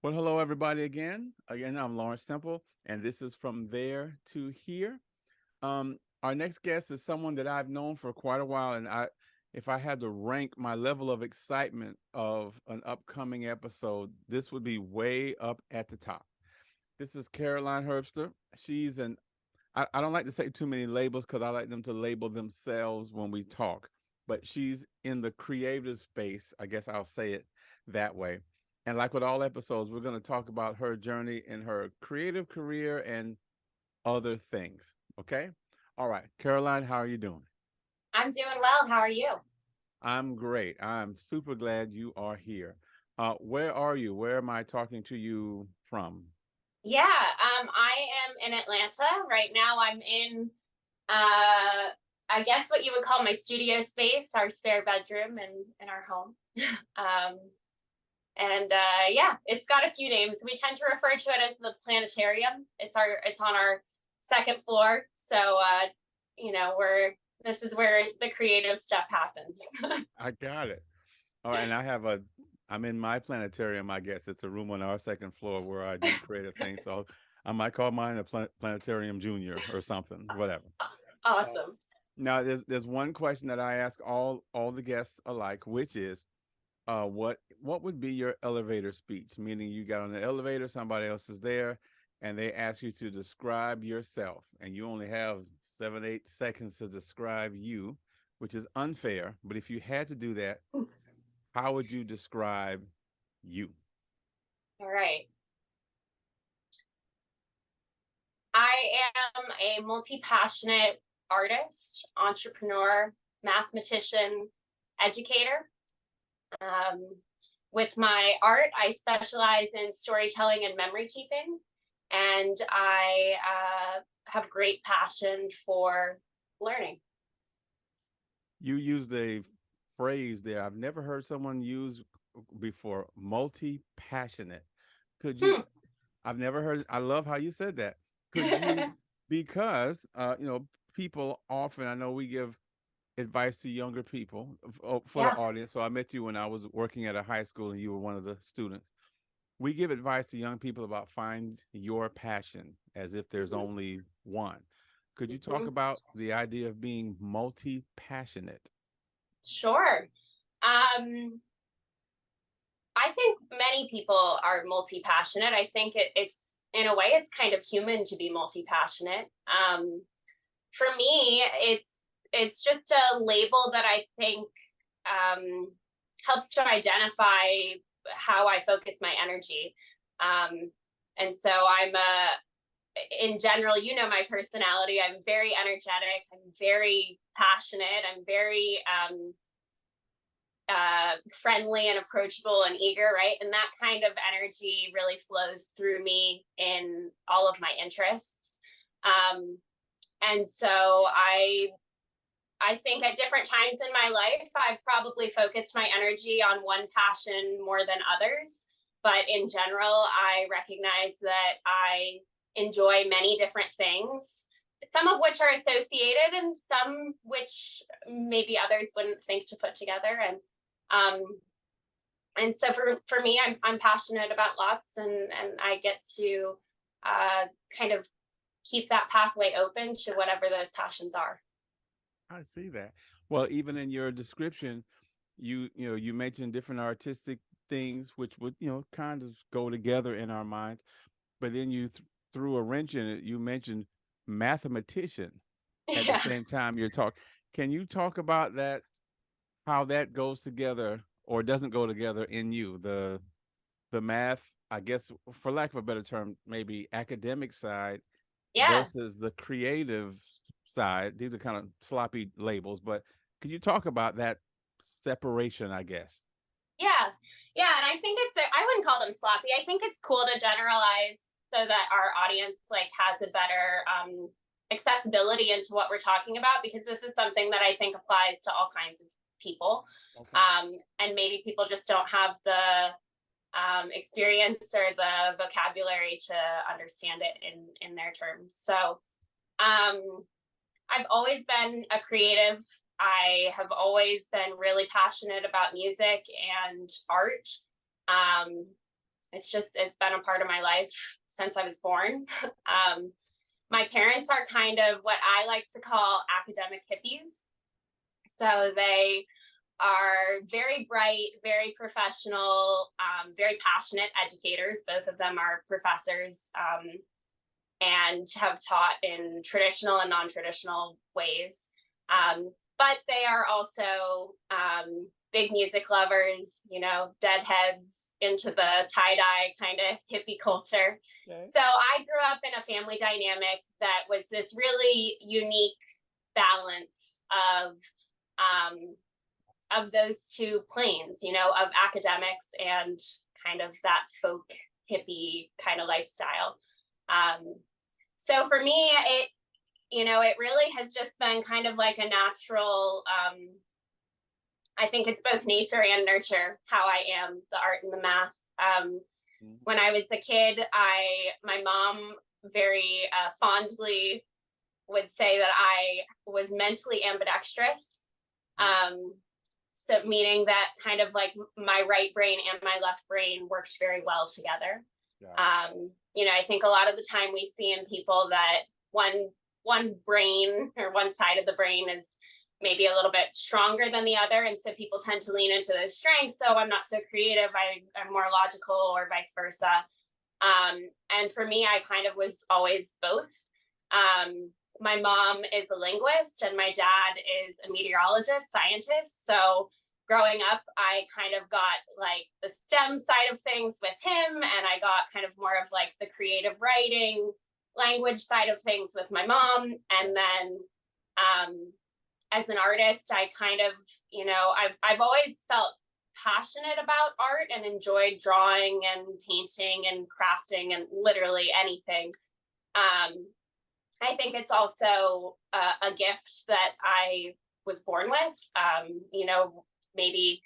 Well, hello everybody again. Again, I'm Lawrence Temple, and this is From There to Here. Our next guest is someone that I've known for quite a while, and if I had to rank my level of excitement of an upcoming episode, this would be way up at the top. This is Caroline Herbster. She's an I don't like to say too many labels because I like them to label themselves when we talk. But she's in the creative space. I guess I'll say it that way. And like with all episodes, we're going to talk about her journey in her creative career and other things. Okay. All right. Caroline, how are you doing? I'm doing well. How are you? I'm great. I'm super glad you are here. Where are you? Where am I talking to you from? Yeah, I am in Atlanta right now. I'm in, I guess what you would call my studio space, our spare bedroom in our home. Um, yeah, it's got a few names. We tend to refer to it as the planetarium. It's on our second floor, so we're this is where the creative stuff happens. I got it. Oh, and I'm in my planetarium, I guess. It's a room on our second floor where I do creative things. So I might call mine a planetarium junior or something, whatever. Uh, Awesome. Now, there's one question that I ask all the guests alike, which is, what would be your elevator speech? Meaning you got on the elevator, somebody else is there, and they ask you to describe yourself, and you only have 7, 8 seconds to describe you, which is unfair. But if you had to do that, how would you describe you? All right. I am a multi-passionate artist, entrepreneur, mathematician, educator. Um, with my art, I specialize in storytelling and memory keeping, and I have great passion for learning. You used a phrase there I've never heard someone use before, multi-passionate. Could you Hmm. I've never heard I love how you said that. Could you because people often I know we give advice to younger people for the Yeah. audience. So I met you when I was working at a high school and you were one of the students. We give advice to young people about find your passion as if there's Mhm. only one. Could you talk Mhm. about the idea of being multi-passionate? Sure. Um, I think many people are multi-passionate. I think it's in a way it's kind of human to be multi-passionate. For me, it's just a label that I think um, helps to identify how I focus my energy. Um, and so in general, you know my personality. I'm very energetic. I'm very passionate. I'm very friendly and approachable and eager, right? And that kind of energy really flows through me in all of my interests. Um, and so I think at different times in my life, I've probably focused my energy on one passion more than others. But in general, I recognize that I enjoy many different things, some of which are associated and some which maybe others wouldn't think to put together. Um, so for me, I'm passionate about lots, and I get to kind of keep that pathway open to whatever those passions are. I see that. Well, even in your description, you mentioned different artistic things which would kind of go together in our minds, but then you threw a wrench in it. You mentioned mathematician at the Yeah. same time you're talking. Can you talk about that? How that goes together or doesn't go together in you? The math, I guess, for lack of a better term, maybe academic side Yeah. versus the creative side. These are kind of sloppy labels, but can you talk about that separation, I guess? Yeah. Yeah. And I think I wouldn't call them sloppy. I think it's cool to generalize so that our audience like has a better accessibility into what we're talking about, because this is something that I think applies to all kinds of people. Okay. And maybe people just don't have the experience or the vocabulary to understand it in their terms. So um, I've always been a creative. I have always been really passionate about music and art. Um, it's been a part of my life since I was born. My parents are kind of what I like to call academic hippies. So they are very bright, very professional, very passionate educators. Both of them are professors, and have taught in traditional and non-traditional ways. But they are also big music lovers, deadheads into the tie-dye kind of hippie culture. Okay. So I grew up in a family dynamic that was this really unique balance of those two planes, of academics and kind of that folk hippie kind of lifestyle. So for me, it really has just been kind of like a natural, I think it's both nature and nurture, how I am, the art and the math. When I was a kid, my mom very fondly would say that I was mentally ambidextrous. So meaning that kind of like my right brain and my left brain worked very well together. Yeah. I think a lot of the time we see in people that one brain or one side of the brain is maybe a little bit stronger than the other. And so people tend to lean into those strengths. So I'm not so creative. I'm more logical, or vice versa. And for me, I kind of was always both. My mom is a linguist and my dad is a meteorologist, scientist. So growing up, I kind of got like the STEM side of things with him, and I got kind of more of like the creative writing, language side of things with my mom. And then as an artist, I kind of, I've always felt passionate about art and enjoyed drawing and painting and crafting and literally anything. I think it's also a gift that I was born with, maybe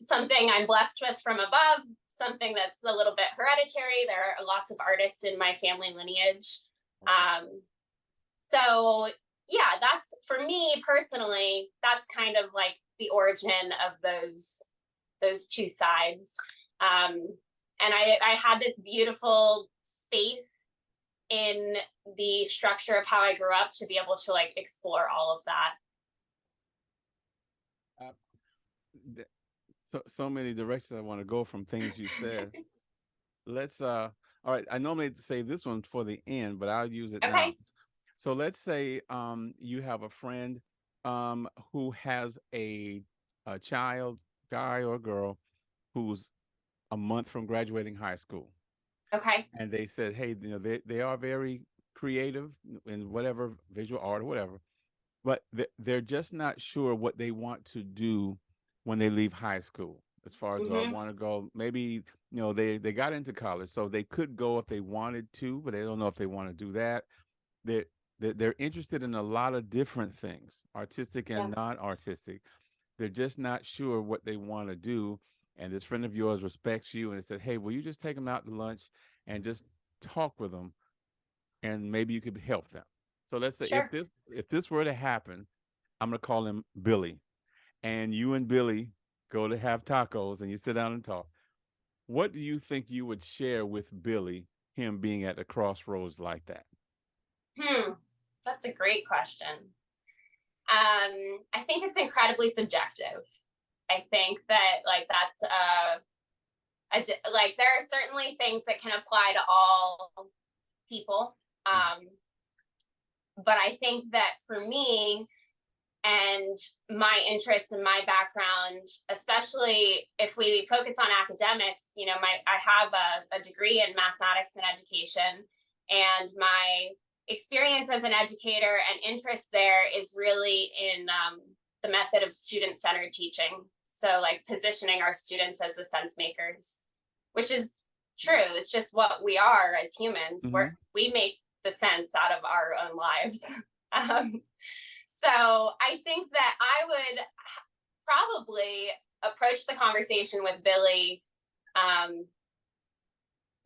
something I'm blessed with from above, something that's a little bit hereditary. There are lots of artists in my family lineage. So yeah, that's, for me personally, that's kind of like the origin of those two sides. And I had this beautiful space in the structure of how I grew up to be able to like explore all of that. So many directions I want to go from things you said. Let's all right, I normally save this one for the end, but I'll use it now. So let's say you have a friend who has a child, guy or girl, who's a month from graduating high school. Okay. And they said, hey, they are very creative in whatever, visual art or whatever, but they're just not sure what they want to do when they leave high school. As far as do I want to go, maybe, they got into college, so they could go if they wanted to, but they don't know if they want to do that. They're interested in a lot of different things, artistic and non-artistic. They're just not sure what they want to do. And this friend of yours respects you and said, hey, will you just take them out to lunch and just talk with them, and maybe you could help them. So let's say if this were to happen, I'm going to call him Billy, and you and Billy go to have tacos and you sit down and talk. What do you think you would share with Billy, him being at a crossroads like that? That's a great question. I think it's incredibly subjective. I think that like that's like there are certainly things that can apply to all people. But I think that for me and my interests and my background, especially if we focus on academics, I have a degree in mathematics and education, and my experience as an educator and interest there is really in the method of student-centered teaching. So like positioning our students as the sense makers, which is true. It's just what we are as humans. We make the sense out of our own lives. So I think that I would probably approach the conversation with Billy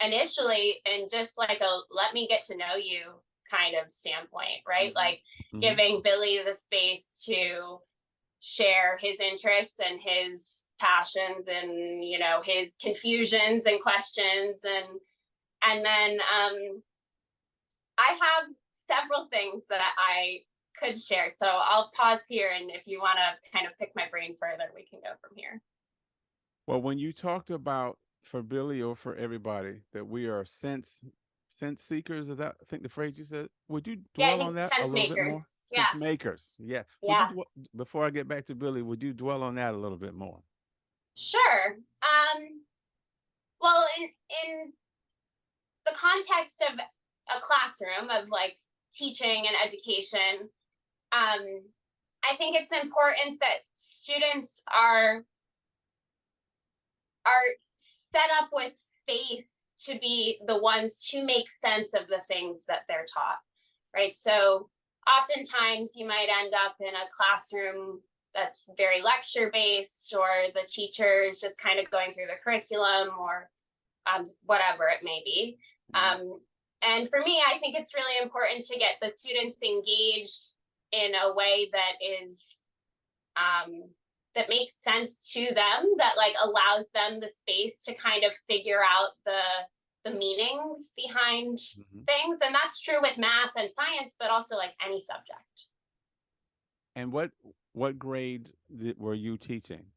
initially in just like a let me get to know you kind of standpoint, right? Like giving Billy the space to share his interests and his passions and, you know, his confusions and questions. And then I have several things that I could share. So I'll pause here. And if you want to kind of pick my brain further, we can go from here. Well, when you talked about for Billy or for everybody that we are sense seekers, is that I think the phrase you said? Would you Yeah, I dwell on think that a sense little bit more? makers. Yeah. Sense makers, yeah. Would you Yeah. before I get back to Billy? Would you dwell on that a little bit more? Sure. Well, in the context of a classroom of like teaching and education, I think it's important that students are set up with faith to be the ones to make sense of the things that they're taught, right? So oftentimes you might end up in a classroom that's very lecture based, or the teacher is just kind of going through the curriculum, or whatever it may be. And for me, I think it's really important to get the students engaged in a way that is that makes sense to them, that like allows them the space to kind of figure out the meanings behind things. And that's true with math and science, but also like any subject. And what grade were you teaching?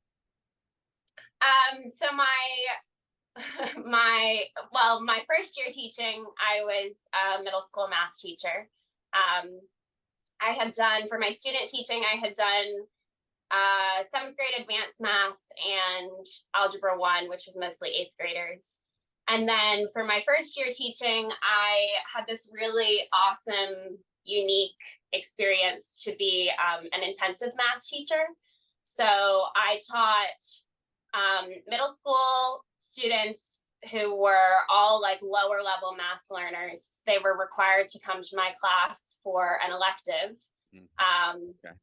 So my first year teaching, I was a middle school math teacher. I had done, for my student teaching, I had done 7th grade advanced math and algebra 1, which was mostly 8th graders. And then for my first year teaching, I had this really awesome, unique experience to be an intensive math teacher. So I taught middle school students who were all like lower level math learners. They were required to come to my class for an elective. Okay.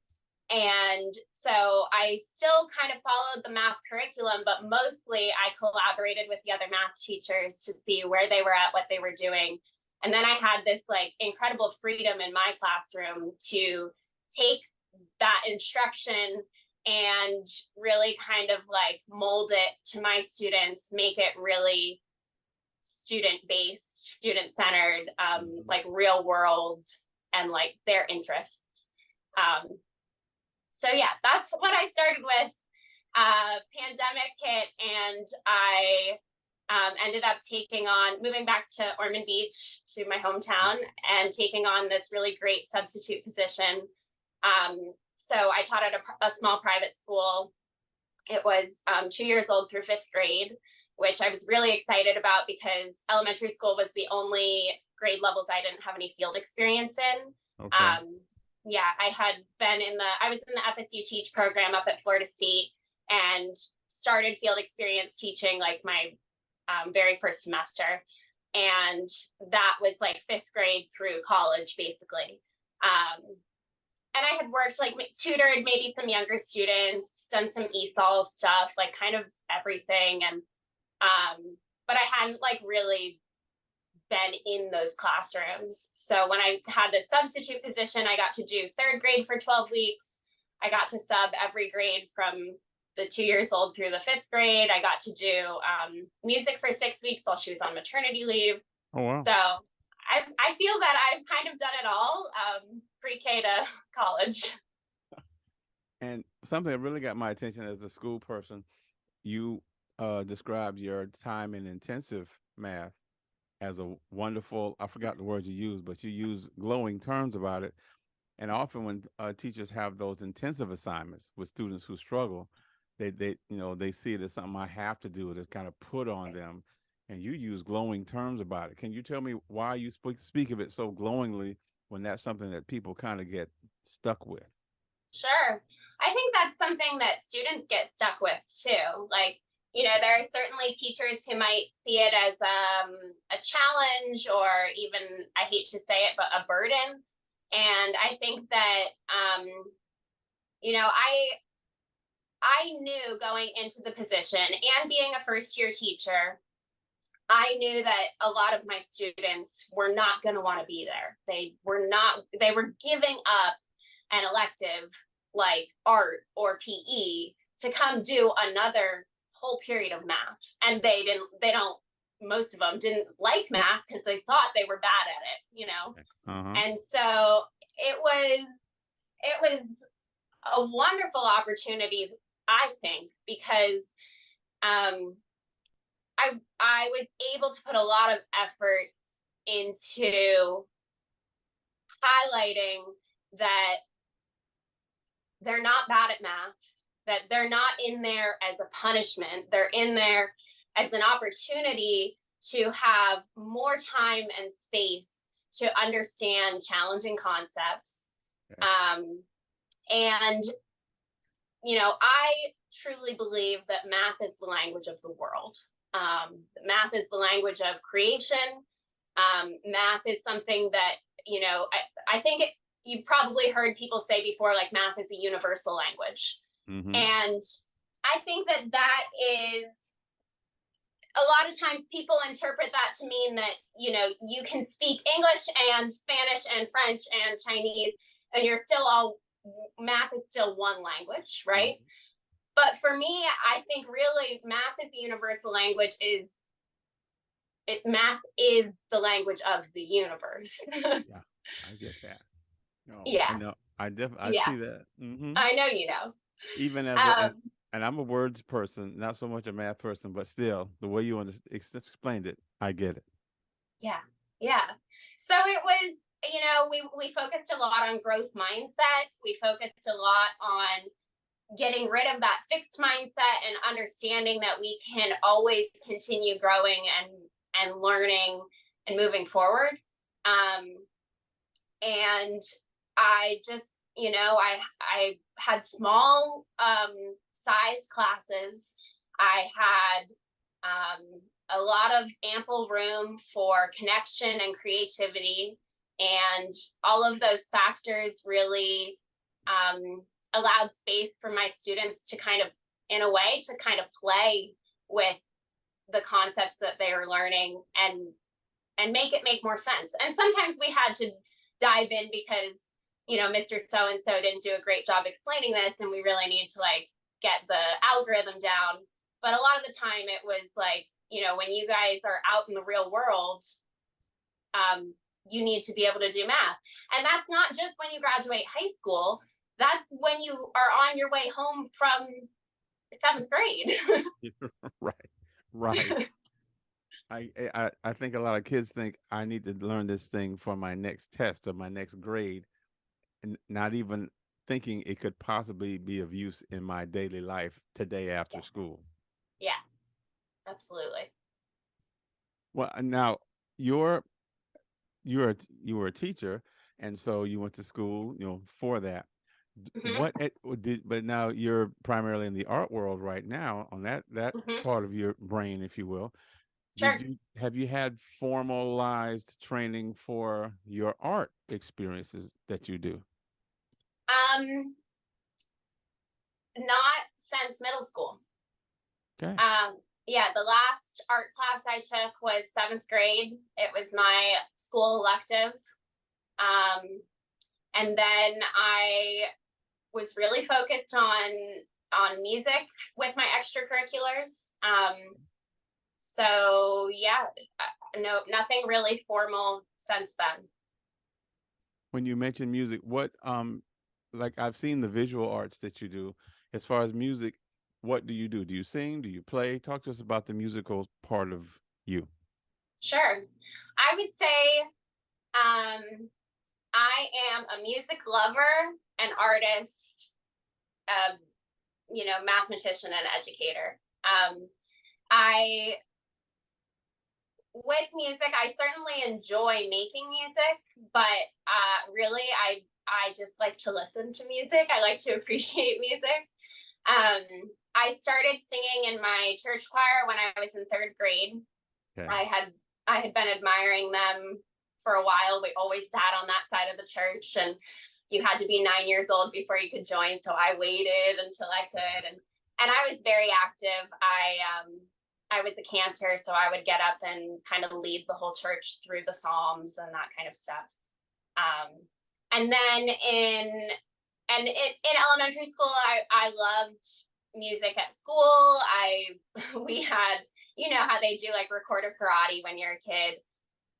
And so I still kind of followed the math curriculum, but mostly I collaborated with the other math teachers to see where they were at, what they were doing. And then I had this like incredible freedom in my classroom to take that instruction and really kind of like mold it to my students, make it really student-based, student-centered, like real world and like their interests. So yeah, that's what I started with. Pandemic hit, and I ended up moving back to Ormond Beach, to my hometown, and taking on this really great substitute position. So I taught at a small private school. It was 2 years old through 5th grade, which I was really excited about because elementary school was the only grade levels I didn't have any field experience in. Okay. Yeah, I was in the FSU Teach program up at Florida State and started field experience teaching like my very first semester. And that was like 5th grade through college, basically. And I had worked, like tutored maybe some younger students, done some ESOL stuff, like kind of everything. And, but I hadn't like really been in those classrooms. So when I had this substitute position, I got to do 3rd grade for 12 weeks. I got to sub every grade from the 2 years old through the 5th grade. I got to do music for 6 weeks while she was on maternity leave. Oh, wow. So I feel that I've kind of done it all, pre-K to college. And something that really got my attention as a school person, you described your time in intensive math as a wonderful, I forgot the word you used, but you use glowing terms about it. And often when teachers have those intensive assignments with students who struggle, they see it as something I have to do. It's kind of put on them. And you use glowing terms about it. Can you tell me why you speak of it so glowingly when that's something that people kind of get stuck with? Sure. I think that's something that students get stuck with too. Like, there are certainly teachers who might see it as a challenge, or even, I hate to say it, but a burden. And I think that, I knew going into the position and being a first year teacher, I knew that a lot of my students were not going to want to be there. They were giving up an elective like art or PE to come do another whole period of math. And most of them didn't like math because they thought they were bad at it. Uh-huh. And so it was a wonderful opportunity, I think, because I was able to put a lot of effort into highlighting that they're not bad at math, that they're not in there as a punishment. They're in there as an opportunity to have more time and space to understand challenging concepts. Okay. And, I truly believe that math is the language of the world. Math is the language of creation. Math is something that, I think you've probably heard people say before, like math is a universal language. Mm-hmm. And I think that is a lot of times people interpret that to mean that, you can speak English and Spanish and French and Chinese, and math is still one language, right? Mm-hmm. But for me, I think really math is the universal language. Math is the language of the universe. Yeah, I get that. No, Yeah. I know. I see that. Mm-hmm. I know you know. Even as and I'm a words person, not so much a math person, but still, the way you explained it, I get it. Yeah, yeah. So it was, we focused a lot on growth mindset. We focused a lot on getting rid of that fixed mindset and understanding that we can always continue growing and learning and moving forward. And I just, I had small sized classes. I had a lot of ample room for connection and creativity. And all of those factors really allowed space for my students to kind of play with the concepts that they were learning and make it make more sense. And sometimes we had to dive in because, Mr. So-and-so didn't do a great job explaining this, and we really need to get the algorithm down. But a lot of the time it was when you guys are out in the real world, you need to be able to do math. And that's not just when you graduate high school. That's when you are on your way home from 7th grade. Right. I think a lot of kids think I need to learn this thing for my next test or my next grade, and not even thinking it could possibly be of use in my daily life today after school. Yeah, absolutely. Well, now you were a teacher, and so you went to school, for that. Mm-hmm. But now you're primarily in the art world right now, on that mm-hmm. part of your brain, if you will. Sure. Have you had formalized training for your art experiences that you do? Not since middle school. Okay. Yeah, the last art class I took was 7th grade. It was my school elective. And then I was really focused on music with my extracurriculars. So yeah, no, nothing really formal since then. When you mention music, what I've seen the visual arts that you do. As far as music, what do you do? Do you sing? Do you play? Talk to us about the musical part of you. Sure. I would say I am a music lover, an artist, mathematician and educator. With music, I certainly enjoy making music, but really I just like to listen to music. I like to appreciate music. I started singing in my church choir when I was in 3rd grade. Okay. I had been admiring them for a while. We always sat on that side of the church, and you had to be 9 years old before you could join. So I waited until I could, and I was very active. I was a cantor, so I would get up and kind of lead the whole church through the Psalms and that kind of stuff. And then in and in elementary school, I loved music at school. We had, you know how they do like recorder karate when you're a kid.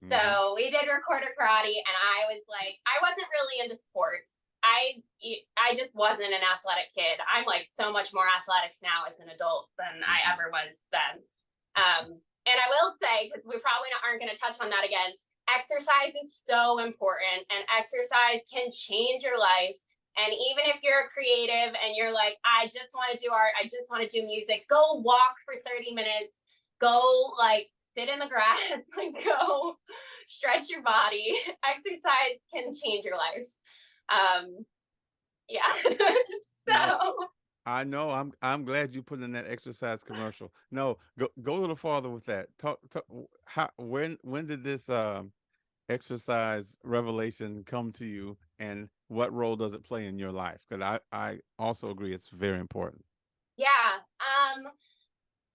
Mm-hmm. So we did recorder karate, and I was like, I wasn't really into sports. I just wasn't an athletic kid. I'm like so much more athletic now as an adult than I Mm-hmm. ever was then. And I will say, because we probably aren't going to touch on that again, exercise is so important, and exercise can change your life. And even if you're a creative and you're like, I just want to do art, I just want to do music, go walk for 30 minutes, go like sit in the grass, like go stretch your body. Exercise can change your life. Um, yeah. No, So I know. I'm glad you put in that exercise commercial. No, go a little farther with that. Talk how when did this exercise revelation come to you, and what role does it play in your life? Because I also agree it's very important. yeah.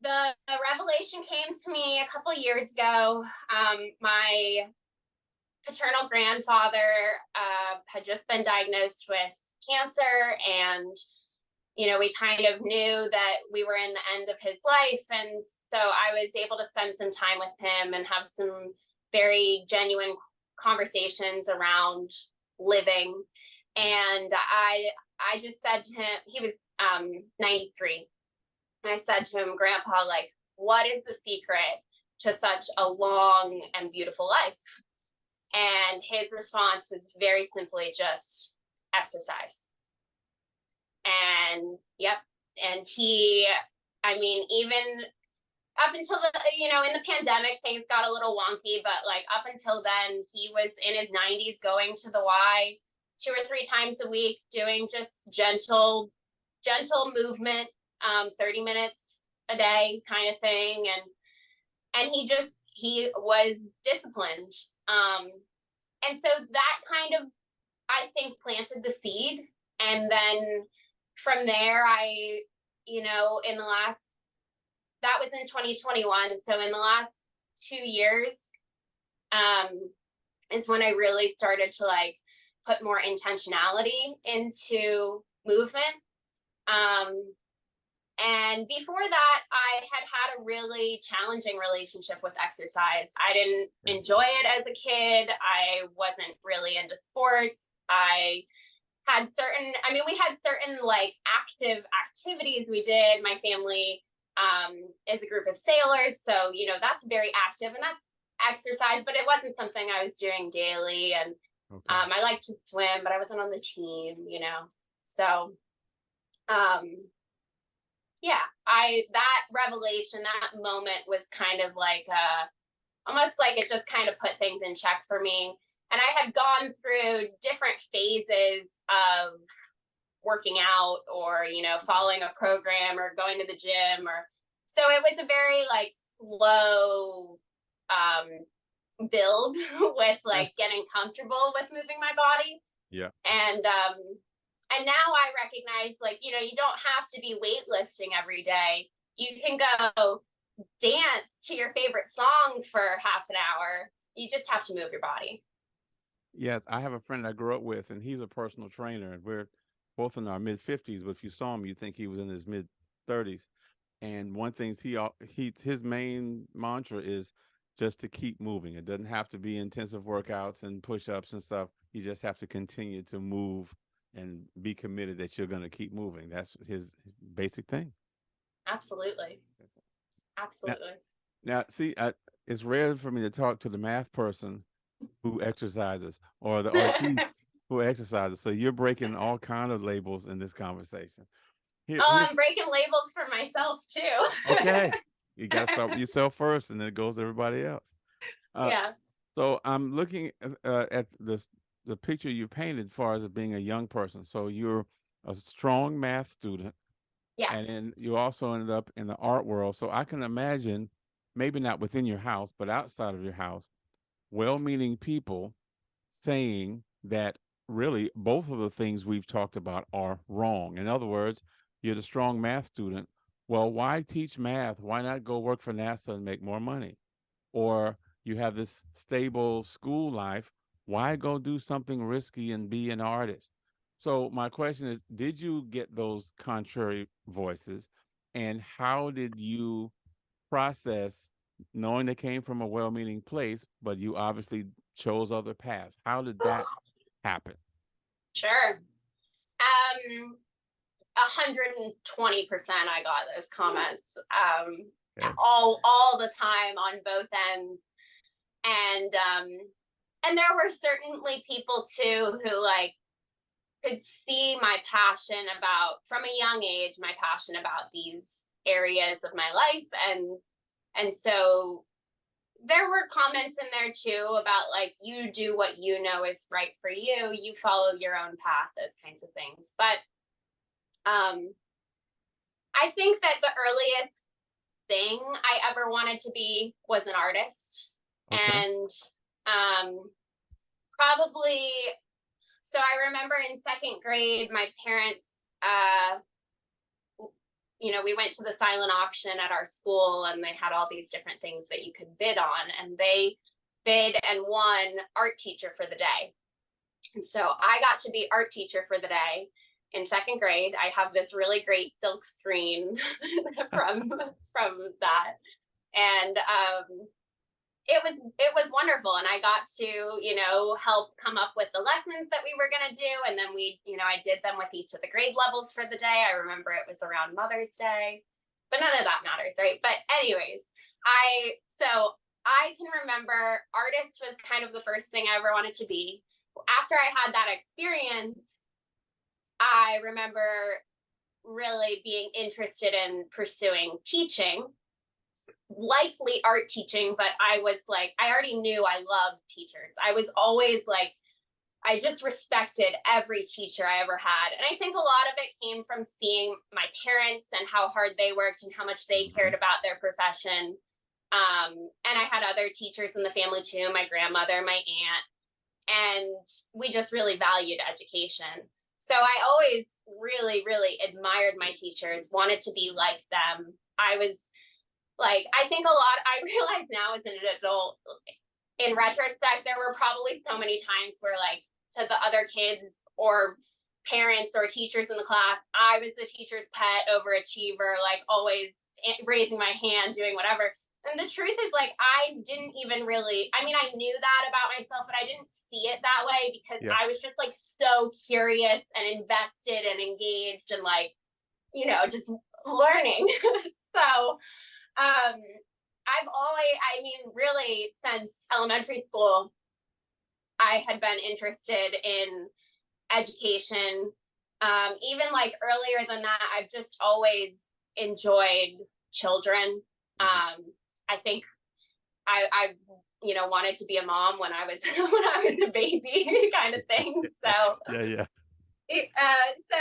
The revelation came to me a couple years ago. My paternal grandfather had just been diagnosed with cancer, and we kind of knew that we were in the end of his life. And so I was able to spend some time with him and have some very genuine conversations around living. And I just said to him, he was 93. And I said to him, Grandpa, like, what is the secret to such a long and beautiful life? And his response was very simply just exercise. And yep. And I mean, even up until in the pandemic, things got a little wonky, but like up until then, he was in his 90s going to the Y 2 or 3 times a week, doing just gentle movement, 30 minutes a day kind of thing. And he was disciplined. And so that kind of, I think, planted the seed. And then from there, in the last, that was in 2021. So in the last 2 years, is when I really started to like put more intentionality into movement. And before that, I had a really challenging relationship with exercise. I didn't Yeah. enjoy it as a kid. I wasn't really into sports. We had certain like active activities we did. My family is a group of sailors. So, that's very active and that's exercise, but it wasn't something I was doing daily. And Okay. I liked to swim, but I wasn't on the team. So, yeah, that revelation, that moment was kind of like almost like it just kind of put things in check for me. And I had gone through different phases of working out or, following a program or going to the gym, or so it was a very like slow build with Yeah. like getting comfortable with moving my body. Yeah. And now I recognize, like, you don't have to be weightlifting every day. You can go dance to your favorite song for half an hour. You just have to move your body. Yes, I have a friend I grew up with, and he's a personal trainer, and we're both in our mid 50s. But if you saw him, you'd think he was in his mid 30s. And one thing his main mantra is just to keep moving. It doesn't have to be intensive workouts and push-ups and stuff. You just have to continue to move and be committed that you're going to keep moving. That's his basic thing. Absolutely. Now, Absolutely. now see, it's rare for me to talk to the math person who exercises or the artiste Oh, who exercises. So you're breaking all kind of labels in this conversation. Here's I'm breaking labels for myself too. okay. You got to start with yourself first, and then it goes to everybody else. Uh, Yeah. so I'm looking at the picture you painted as far as it being a young person. So you're a strong math student, Yeah. and then you also ended up in the art world. So I can imagine, maybe not within your house, but outside of your house, well-meaning people saying that really both of the things we've talked about are wrong. In other words, you're the strong math student. Well, why teach math? Why not go work for NASA and make more money? Or you have this stable school life. Why go do something risky and be an artist? So my question is, did you get those contrary voices, and how did you process knowing they came from a well-meaning place, but you obviously chose other paths? How did that happen? Sure. 120% I got those comments, Okay. all the time on both ends. And there were certainly people too who like could see my passion about, from a young age, my passion about these areas of my life. And so there were comments in there too about like, you do what you know is right for you, you follow your own path, those kinds of things. But I think that the earliest thing I ever wanted to be was an artist. Okay. And probably, so I remember in second grade, my parents, we went to the silent auction at our school, and they had all these different things that you could bid on, and they bid and won art teacher for the day. And so I got to be art teacher for the day in second grade. I have this really great silk screen from that. And it was wonderful, and I got to help come up with the lessons that we were going to do, and then I did them with each of the grade levels for the day. I remember it was around Mother's Day, but none of that matters, right? But anyways, I can remember artist was kind of the first thing I ever wanted to be. After I had that experience, I remember really being interested in pursuing teaching, likely art teaching, but I was like, I already knew I loved teachers. I was always like, I just respected every teacher I ever had. And I think a lot of it came from seeing my parents and how hard they worked and how much they cared about their profession. And I had other teachers in the family too, my grandmother, my aunt, and we just really valued education. So I always really, really admired my teachers, wanted to be like them. I was like, I think I realize now as an adult, in retrospect, there were probably so many times where, like, to the other kids or parents or teachers in the class, I was the teacher's pet, overachiever, like always raising my hand, doing whatever. And the truth is, like, I didn't even really, I mean, I knew that about myself, but I didn't see it that way because Yeah. I was just like so curious and invested and engaged and like, just learning. So, I've always, I mean, really, since elementary school, I had been interested in education. Even like earlier than that, I've just always enjoyed children. I think I wanted to be a mom when I was when I was a baby, kind of thing. So, Yeah, yeah. so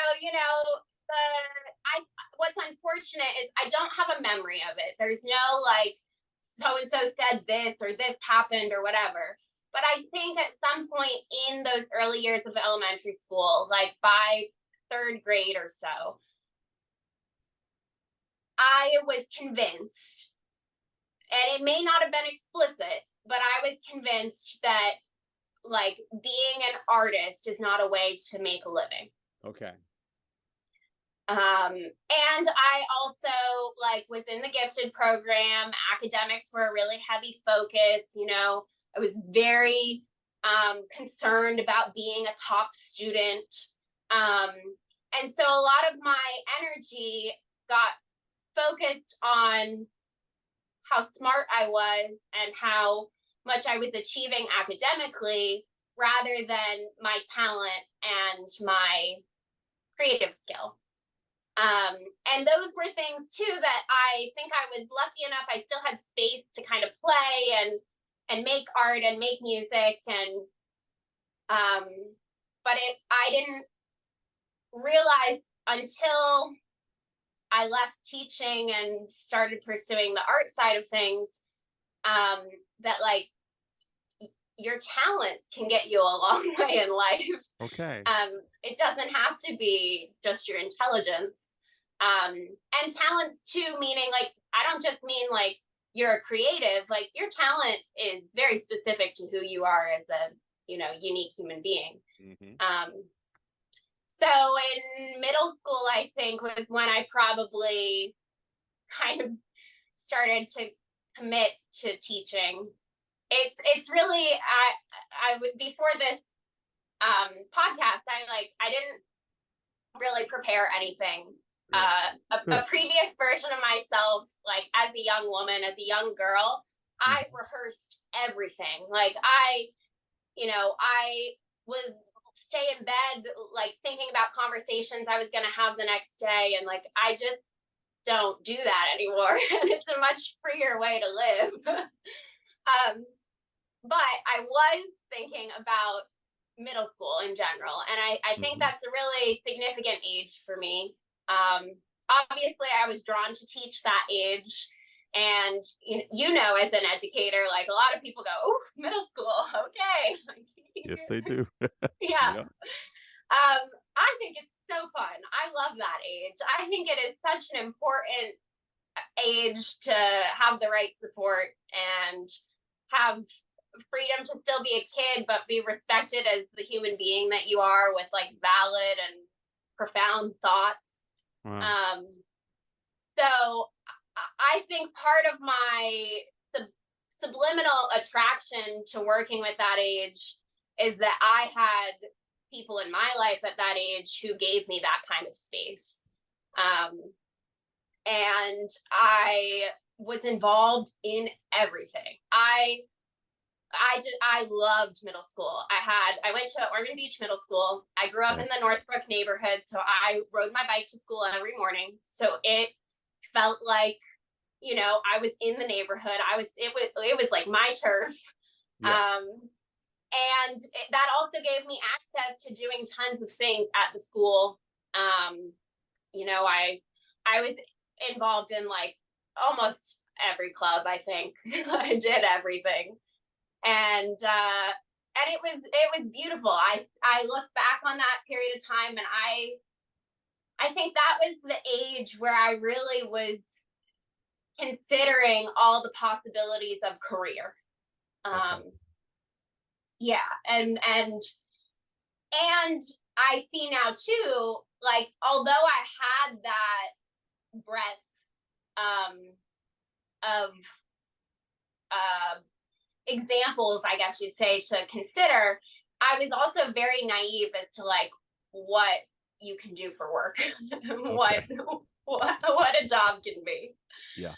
I what's unfortunate is I don't have a memory of it. There's no like so and so said this or this happened or whatever. But I think at some point in those early years of elementary school, like by third grade or so, I was convinced, and it may not have been explicit, but I was convinced that like being an artist is not a way to make a living. Okay. And I also like was in the gifted program. Academics were a really heavy focus. I was very concerned about being a top student. And so a lot of my energy got focused on how smart I was and how much I was achieving academically rather than my talent and my creative skill. And those were things too that I think I was lucky enough. I still had space to kind of play and make art and make music. And but I didn't realize until I left teaching and started pursuing the art side of things, that like your talents can get you a long way in life. Okay. It doesn't have to be just your intelligence. And talents too, meaning like, I don't just mean like you're a creative, like your talent is very specific to who you are as a, unique human being. Mm-hmm. So in middle school, I think was when I probably kind of started to commit to teaching. It's really I would before this podcast, I didn't really prepare anything. Good. A previous version of myself, like as a young woman, as a young girl, I Mhm. rehearsed everything. I would stay in bed, like thinking about conversations I was going to have the next day. And like, I just don't do that anymore. And it's a much freer way to live. But I was thinking about middle school in general. And I think Mhm. that's a really significant age for me. Obviously, I was drawn to teach that age. And, as an educator, like a lot of people go, oh, middle school. Okay. Yes, they do. Yeah. Yeah. I think it's so fun. I love that age. I think it is such an important age to have the right support and have freedom to still be a kid, but be respected as the human being that you are with like valid and profound thoughts. Wow. Um, so I think part of my subliminal attraction to working with that age is that I had people in my life at that age who gave me that kind of space. Um, and I was involved in everything. I loved middle school. I went to Oregon Beach Middle School. I grew up Okay. in the Northbrook neighborhood, so I rode my bike to school every morning. So it felt like, I was in the neighborhood. It was like my turf. Yeah. Um, that also gave me access to doing tons of things at the school. Um, I was involved in like almost every club. I think I did everything, and it was beautiful. I look back on that period of time, and I think that was the age where I really was considering all the possibilities of career. Okay. Yeah, and I see now too, like although I had that breadth um, of examples, I guess you'd say, to consider, I was also very naive as to like what you can do for work, what Okay. what a job can be. Yeah.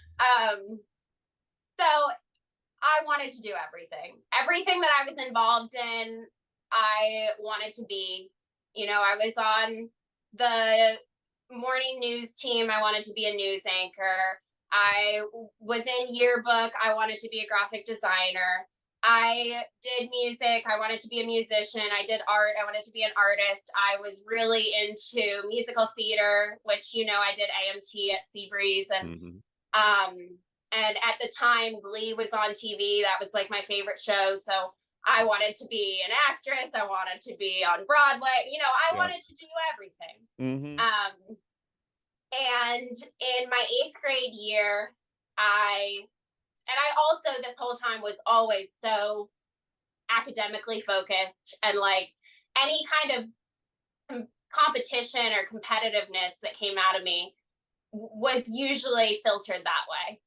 So I wanted to do everything that I was involved in. I wanted to be, I was on the morning news team. I wanted to be a news anchor. I was in yearbook. I wanted to be a graphic designer. I did music. I wanted to be a musician. I did art. I wanted to be an artist. I was really into musical theater, which, I did AMT at Seabreeze. Mhm. Um, and at the time, Glee was on TV. That was like my favorite show. So I wanted to be an actress. I wanted to be on Broadway. I Yeah. wanted to do everything. Mhm. Um, and in my 8th grade year, I also this whole time was always so academically focused, and like any kind of competition or competitiveness that came out of me was usually filtered that way.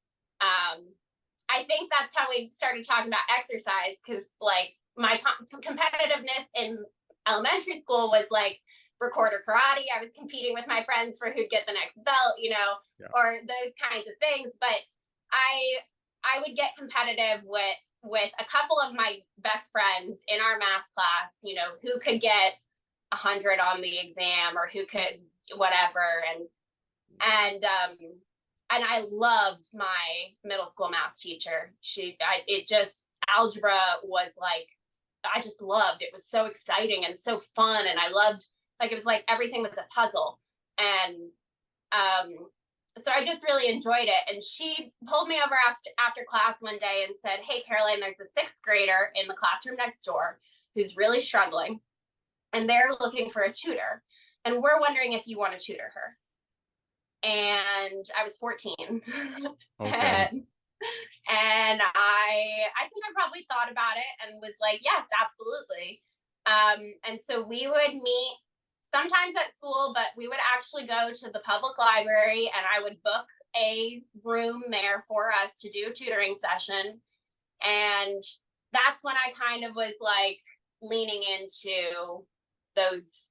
I think that's how we started talking about exercise, because like my competitiveness in elementary school was like recorder karate. I was competing with my friends for who'd get the next belt, Yeah. or those kinds of things. But I would get competitive with a couple of my best friends in our math class, who could get 100 on the exam or who could whatever. And I loved my middle school math teacher. Algebra was like, I just loved. It was so exciting and so fun, and I loved, like, it was like everything was a puzzle. And so I just really enjoyed it. And she pulled me over after class one day and said, "Hey, Caroline, there's a 6th grader in the classroom next door who's really struggling, and they're looking for a tutor, and we're wondering if you want to tutor her." And I was 14. Okay. and I think I probably thought about it and was like, yes, absolutely. And so we would meet sometimes at school, but we would actually go to the public library and I would book a room there for us to do a tutoring session. And that's when I kind of was like leaning into those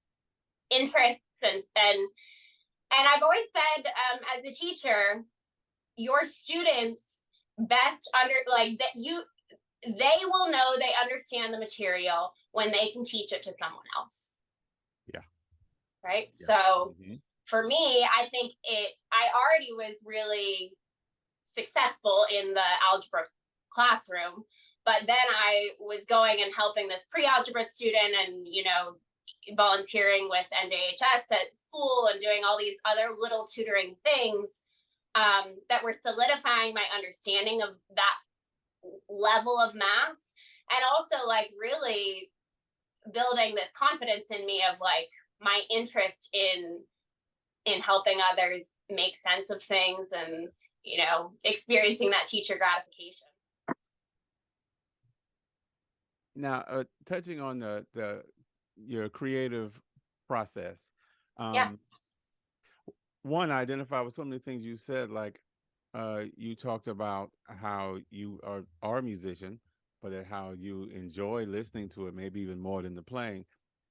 interests and I've always said, as a teacher, your students best like that they will know they understand the material when they can teach it to someone else. Yeah. Right. Yeah. So Mm-hmm. for me, I think I already was really successful in the algebra classroom, but then I was going and helping this pre-algebra student and, volunteering with NJHS at school and doing all these other little tutoring things that were solidifying my understanding of that level of math, and also like really building this confidence in me of like my interest in helping others make sense of things and experiencing that teacher gratification. Now, touching on the your creative process, Yeah. one, I identify with so many things you said, like you talked about how you are a musician, but that how you enjoy listening to it, maybe even more than the playing.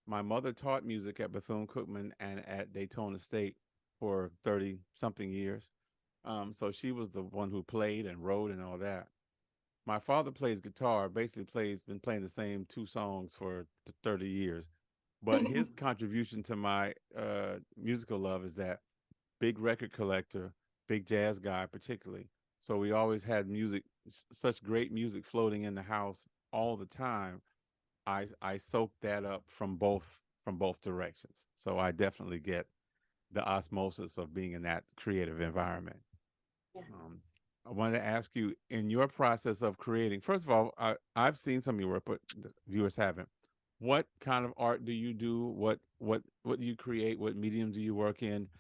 My mother taught music at Bethune-Cookman and at Daytona State for 30 something years. So she was the one who played and wrote and all that. My father plays guitar, basically been playing the same two songs for 30 years. But his contribution to my musical love is that big record collector, big jazz guy, particularly. So we always had music, such great music floating in the house all the time. I soaked that up from both directions. So I definitely get the osmosis of being in that creative environment. Yeah. I wanted to ask you, in your process of creating. First of all, I've seen some of your work, but the viewers haven't. What kind of art do you do? What do you create? What medium do you work in?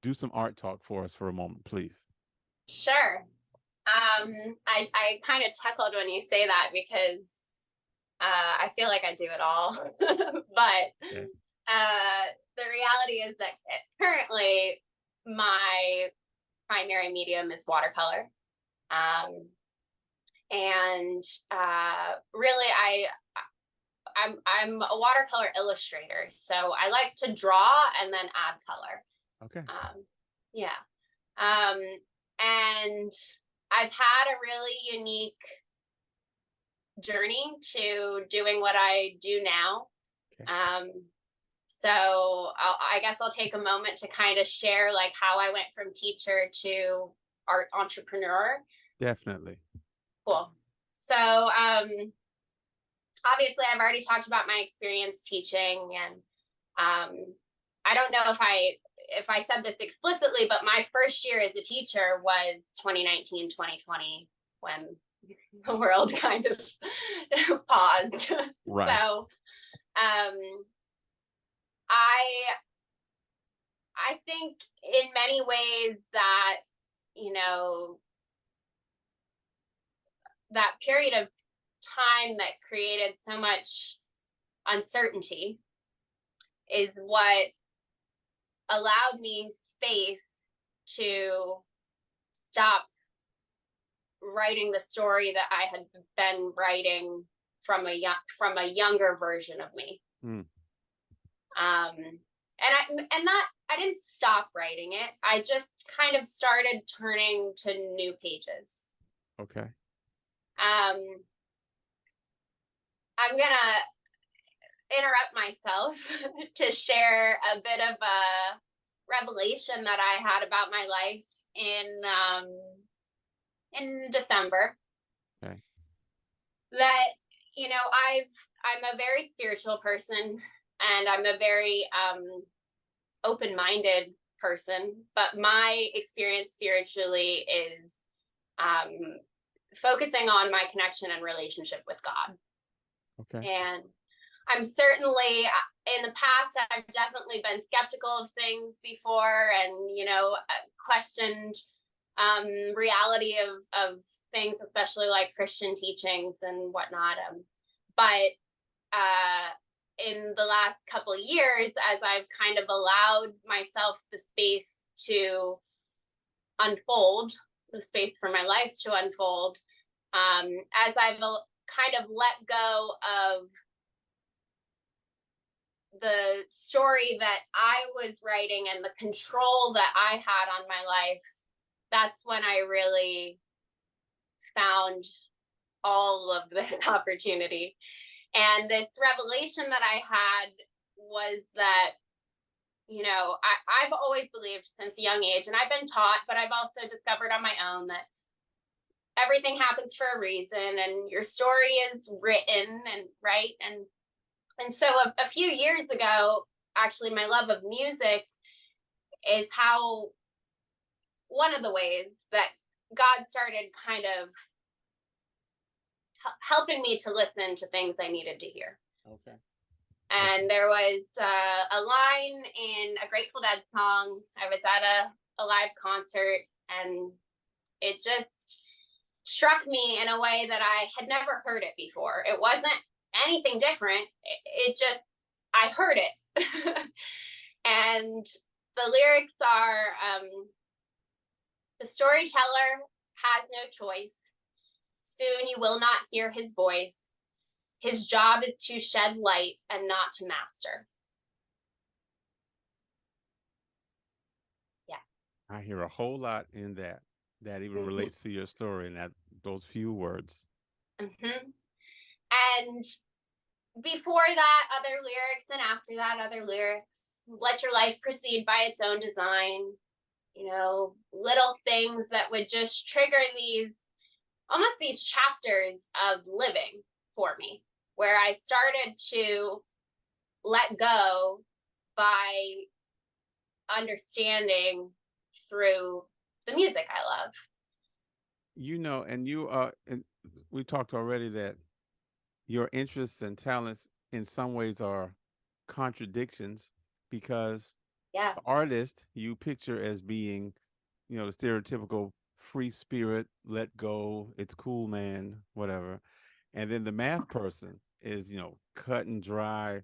Do some art talk for us for a moment, please. Sure. I kind of chuckled when you say that because I feel like I do it all. But Okay. the reality is that currently my primary medium is watercolor. And really, I'm a watercolor illustrator, so I like to draw and then add color. Okay. Yeah. And I've had a really unique journey to doing what I do now. Okay. So I guess I'll take a moment to kind of share like how I went from teacher to art entrepreneur. Definitely. Cool. So obviously I've already talked about my experience teaching, and I don't know if I said this explicitly, but my first year as a teacher was 2019, 2020, when the world kind of paused. Right. So I think in many ways that, that period of time that created so much uncertainty is what allowed me space to stop writing the story that I had been writing from a younger version of me. Mm. And I didn't stop writing it. I just kind of started turning to new pages. Okay. I'm gonna interrupt myself to share a bit of a revelation that I had about my life in December. Okay. That I'm a very spiritual person, and I'm a very open-minded person, but my experience spiritually is focusing on my connection and relationship with God. Okay. And I'm certainly, in the past, I've definitely been skeptical of things before, and questioned reality of things, especially like Christian teachings and whatnot. But in the last couple of years, as I've kind of allowed myself the space to unfold, the space for my life to unfold, as I've kind of let go of the story that I was writing and the control that I had on my life, that's when I really found all of the opportunity. And this revelation that I had was that, I've always believed since a young age, and I've been taught, but I've also discovered on my own that everything happens for a reason and your story is written and right. And so a few years ago, actually, my love of music is how one of the ways that God started kind of helping me to listen to things I needed to hear. Okay. And there was a line in a Grateful Dead song. I was at a live concert, and it just struck me in a way that I had never heard it before. It wasn't anything different. It just, I heard it. And the lyrics are, the storyteller has no choice. Soon you will not hear his voice. His job is to shed light and not to master. Yeah. I hear a whole lot in that even relates to your story and those few words. Mm-hmm. And before that, other lyrics, and after that, other lyrics. Let your life proceed by its own design. Little things that would just trigger almost these chapters of living for me, where I started to let go by understanding through the music I love. And we talked already that your interests and talents in some ways are contradictions, because Yeah. the artist you picture as being, the stereotypical free spirit, let go, it's cool, man, whatever. And then the math person is, cut and dry,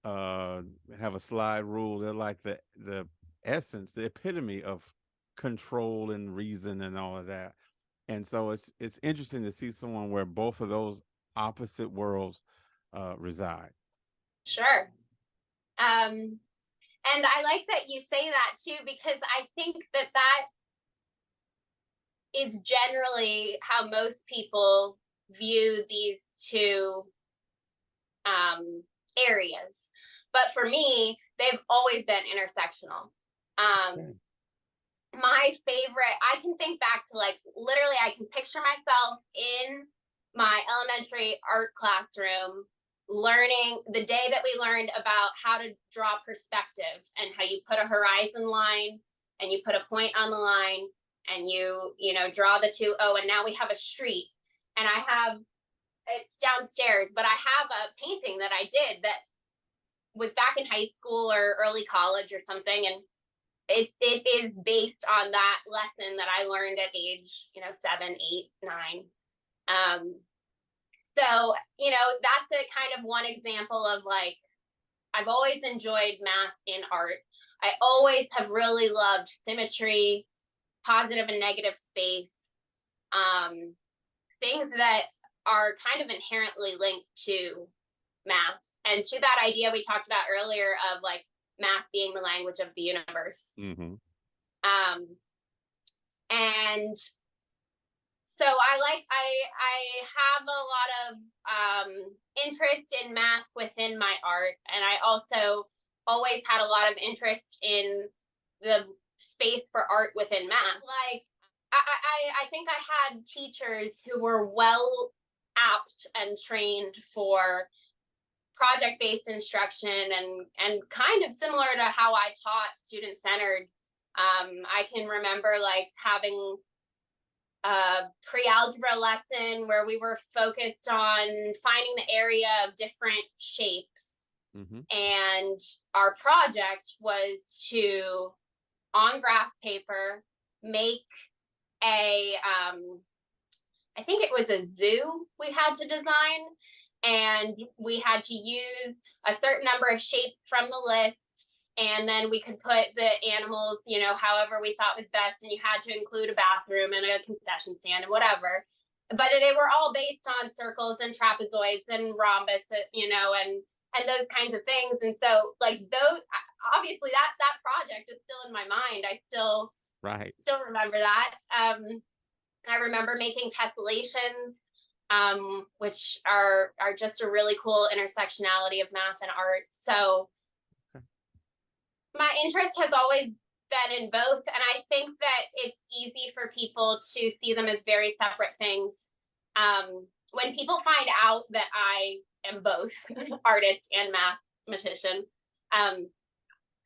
uh, have a slide rule. They're like the essence, the epitome of control and reason and all of that. And so it's interesting to see someone where both of those opposite worlds reside. Sure. And I like that you say that too, because I think that is generally how most people view these two areas. But for me, they've always been intersectional. Okay. My favorite, I can think back to literally, I can picture myself in my elementary art classroom learning the day that we learned about how to draw perspective and how you put a horizon line and you put a point on the line and you draw the two. Oh, and now we have a street, and it's downstairs, but I have a painting that I did that was back in high school or early college or something, and it is based on that lesson that I learned at age 7, 8, 9. So that's a kind of one example of I've always enjoyed math in art. I always have really loved symmetry, positive and negative space, things that are kind of inherently linked to math and to that idea we talked about earlier of math being the language of the universe. Mm-hmm. And so I have a lot of interest in math within my art, and I also always had a lot of interest in the space for art within math. I think I had teachers who were well apt and trained for project-based instruction and kind of similar to how I taught student-centered. I can remember having a pre-algebra lesson where we were focused on finding the area of different shapes. Mm-hmm. And our project was to, on graph paper, make I think it was a zoo we had to design. and we had to use a certain number of shapes from the list, and then we could put the animals, however we thought was best, and you had to include a bathroom and a concession stand and whatever. But they were all based on circles and trapezoids and rhombus, and those kinds of things. And so, like, those, obviously that project is still in my mind. I still Right. remember that. I remember making tessellations, which are just a really cool intersectionality of math and art. So Okay. my interest has always been in both, and I think that it's easy for people to see them as very separate things. When people find out that I am both artist and mathematician,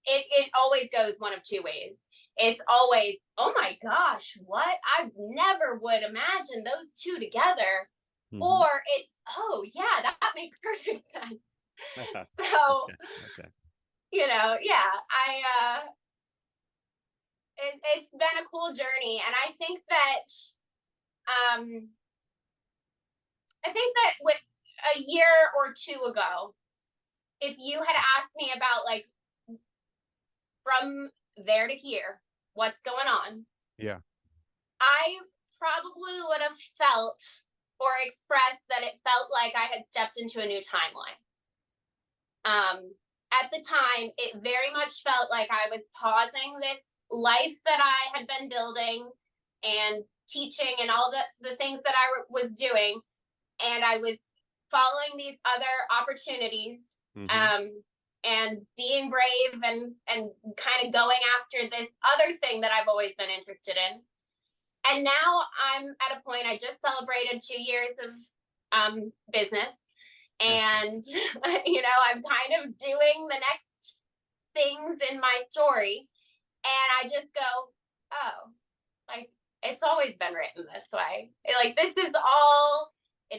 it always goes one of two ways. It's always, oh my gosh, what? I never would imagine those two together. Mm-hmm. Or it's, oh yeah, that makes perfect sense. So, Okay. yeah, it's been a cool journey. And um, I think that with a year or two ago, if you had asked me about, like, from there to here, what's going on, Yeah. I probably would have felt or expressed that it felt like I had stepped into a new timeline. At the time, it very much felt like I was pausing this life that I had been building and teaching and all the things that I was doing. And I was following these other opportunities, Mm-hmm. and being brave and kind of going after this other thing that I've always been interested in. And now I'm at a point, I just celebrated 2 years of business. And, I'm kind of doing the next things in my story. And I just go, oh, like, it's always been written this way. Like, it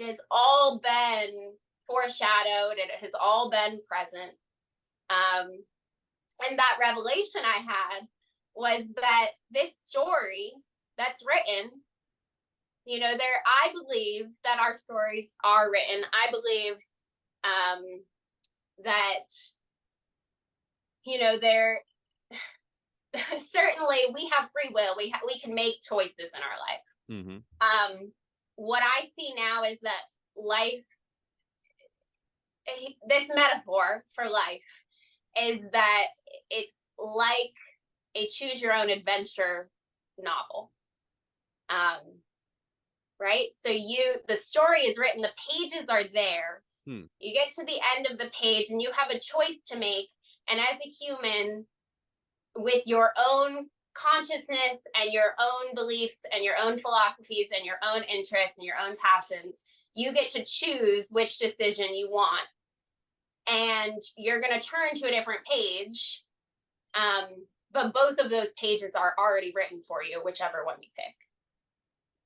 has all been foreshadowed, and it has all been present. And that revelation I had was that this story that's written, I believe that our stories are written. I believe that, they're certainly, we have free will. We can make choices in our life. Mm-hmm. What I see now is that life, this metaphor for life, is that it's like a choose your own adventure novel. Right? So the story is written, the pages are there. You get to the end of the page and you have a choice to make. And as a human, with your own consciousness and your own beliefs and your own philosophies and your own interests and your own passions, you get to choose which decision you want. And you're going to turn to a different page. But both of those pages are already written for you, whichever one you pick.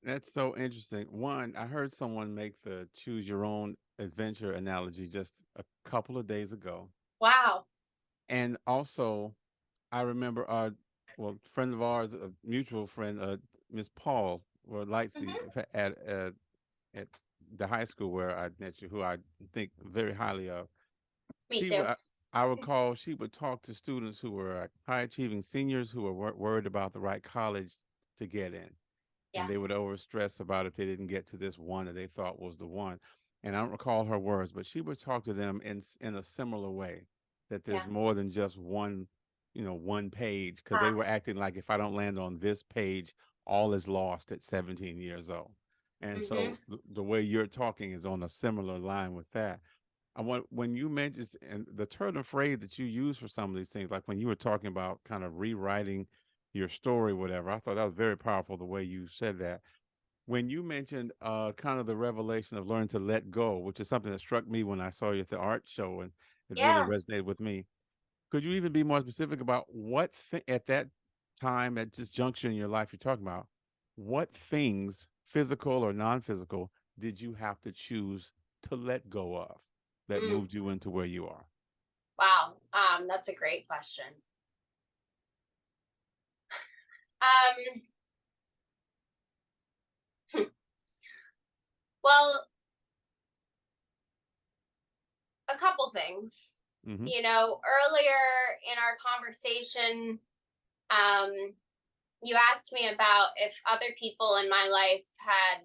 That's so interesting. One, I heard someone make the choose your own adventure analogy just a couple of days ago. Wow. And also, I remember friend of ours, a mutual friend, Miss Paul, or Lightsey, Mm-hmm. at the high school where I met you, who I think very highly of. Me She too. would, I recall, she would talk to students who were high achieving seniors who were worried about the right college to get in, and Yeah. they would overstress about if they didn't get to this one that they thought was the one. And I don't recall her words, but she would talk to them in a similar way, that there's Yeah. more than just one page, because they Ah. were acting like if I don't land on this page, all is lost at 17 years old. And Mm-hmm. so the way you're talking is on a similar line with that. I want when you mentioned and the turn of phrase that you use for some of these things, like when you were talking about kind of rewriting your story, whatever. I thought that was very powerful the way you said that. When you mentioned kind of the revelation of learning to let go, which is something that struck me when I saw you at the art show, and it really Yeah. resonated with me. Could you even be more specific about at that time, at this juncture in your life you're talking about, what things, physical or non-physical, did you have to choose to let go of that Mm. moved you into where you are? Wow. That's a great question. Um, well, things. Mm-hmm. Earlier in our conversation, you asked me about if other people in my life had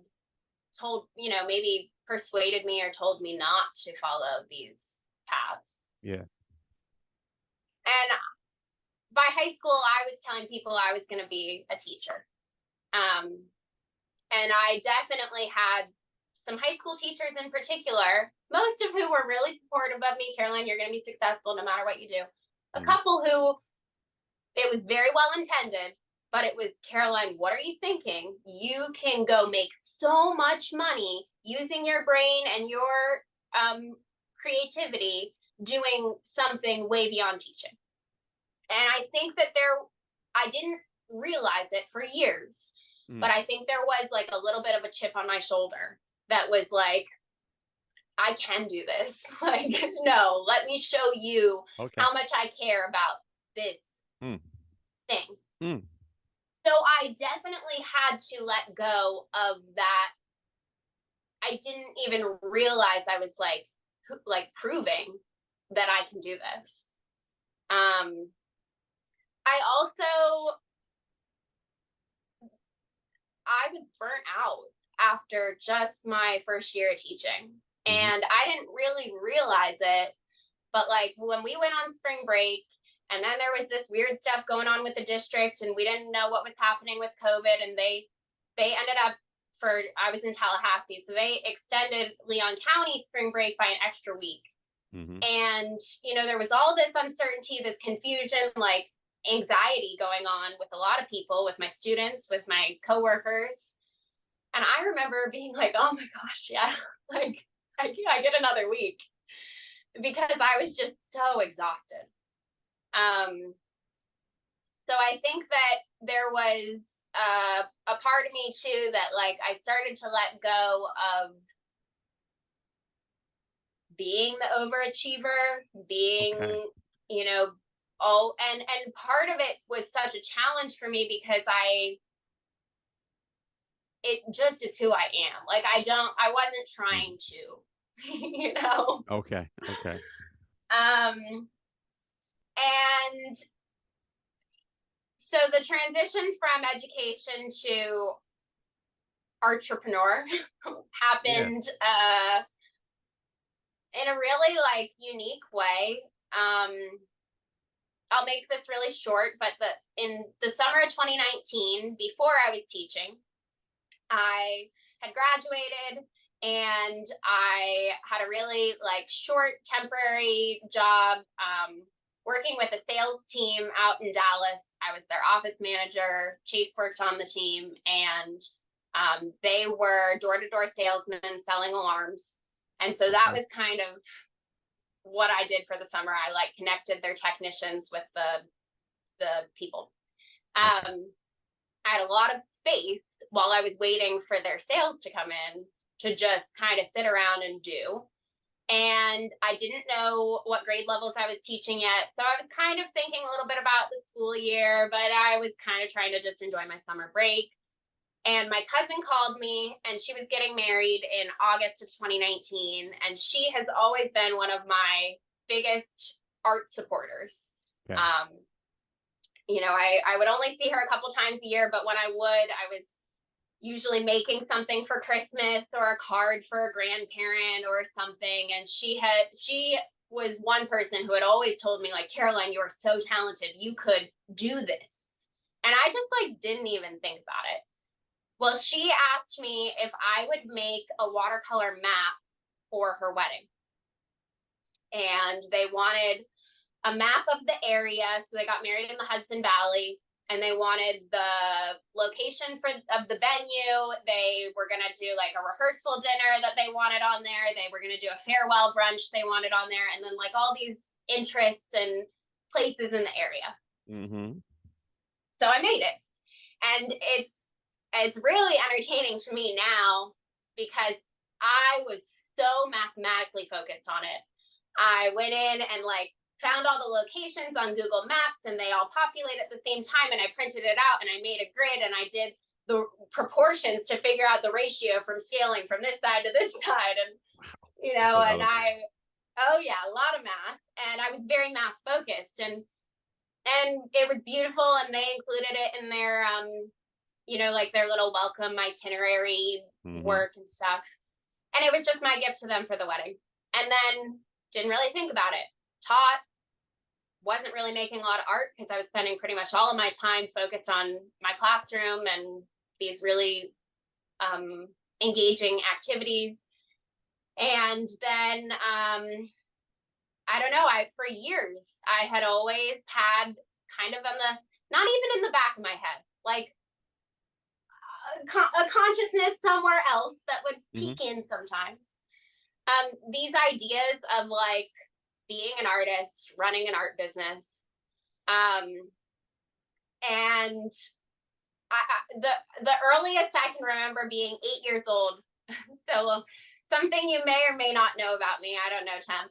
told, maybe persuaded me or told me not to follow these paths. Yeah. And by high school, I was telling people I was going to be a teacher. And I definitely had some high school teachers in particular, most of who were really supportive of me. Caroline, you're going to be successful no matter what you do. A couple who it was very well intended, but it was, Caroline, what are you thinking? You can go make so much money using your brain and your creativity doing something way beyond teaching. And I think that I didn't realize it for years, but I think there was like a little bit of a chip on my shoulder that was like, I can do this. Like, no, let me show you how much I care about this thing. So I definitely had to let go of that. I didn't even realize I was like proving that I can do this. I was burnt out after just my first year of teaching. And I didn't really realize it, but like when we went on spring break, and then there was this weird stuff going on with the district, and we didn't know what was happening with COVID, and they ended up I was in Tallahassee, so they extended Leon County spring break by an extra week. And, there was all this uncertainty, this confusion, like anxiety going on with a lot of people, with my students, with my coworkers. And I remember being like, oh my gosh, yeah, like I get another week, because I was just so exhausted. So I think that there was a part of me too that like I started to let go of being the overachiever, being, and part of it was such a challenge for me because it just is who I am. Like I wasn't trying to, Okay. And so the transition from education to entrepreneur happened in a really like unique way. I'll make this really short, but in the summer of 2019, before I was teaching, I had graduated and I had a really like short temporary job working with a sales team out in Dallas. I was their office manager. Chase worked on the team, and they were door-to-door salesmen selling alarms. And so that was kind of what I did for the summer. I like connected their technicians with the people. I had a lot of space while I was waiting for their sales to come in to just kind of sit around and do. And I didn't know what grade levels I was teaching yet. So I was kind of thinking a little bit about the school year, but I was kind of trying to just enjoy my summer break. And my cousin called me, and she was getting married in August of 2019. And she has always been one of my biggest art supporters. Okay. I would only see her a couple times a year, but when I would, I was usually making something for Christmas or a card for a grandparent or something. And she was one person who had always told me like, Caroline, you are so talented. You could do this. And I just like didn't even think about it. Well, she asked me if I would make a watercolor map for her wedding. And they wanted a map of the area. So they got married in the Hudson Valley, and they wanted the location of the venue. They were going to do like a rehearsal dinner that they wanted on there. They were going to do a farewell brunch they wanted on there. And then like all these interests and places in the area. So I made it. And it's really entertaining to me now because I was so mathematically focused on it. I went in and like found all the locations on Google Maps, and they all populate at the same time, and I printed it out and I made a grid, and I did the proportions to figure out the ratio from scaling from this side to this side. And and Oh yeah, a lot of math. And I was very math focused, and it was beautiful, and they included it in their like their little welcome itinerary Mm-hmm. work and stuff. And it was just my gift to them for the wedding. And then didn't really think about it. Taught, wasn't really making a lot of art because I was spending pretty much all of my time focused on my classroom and these really engaging activities. And then I don't know, I for years I had always had kind of on the not even in the back of my head, like a consciousness somewhere else that would Mm-hmm. peek in sometimes. These ideas of like being an artist, running an art business, um, and the earliest I can remember being 8 years old. So something you may or may not know about me, I don't know, Tim.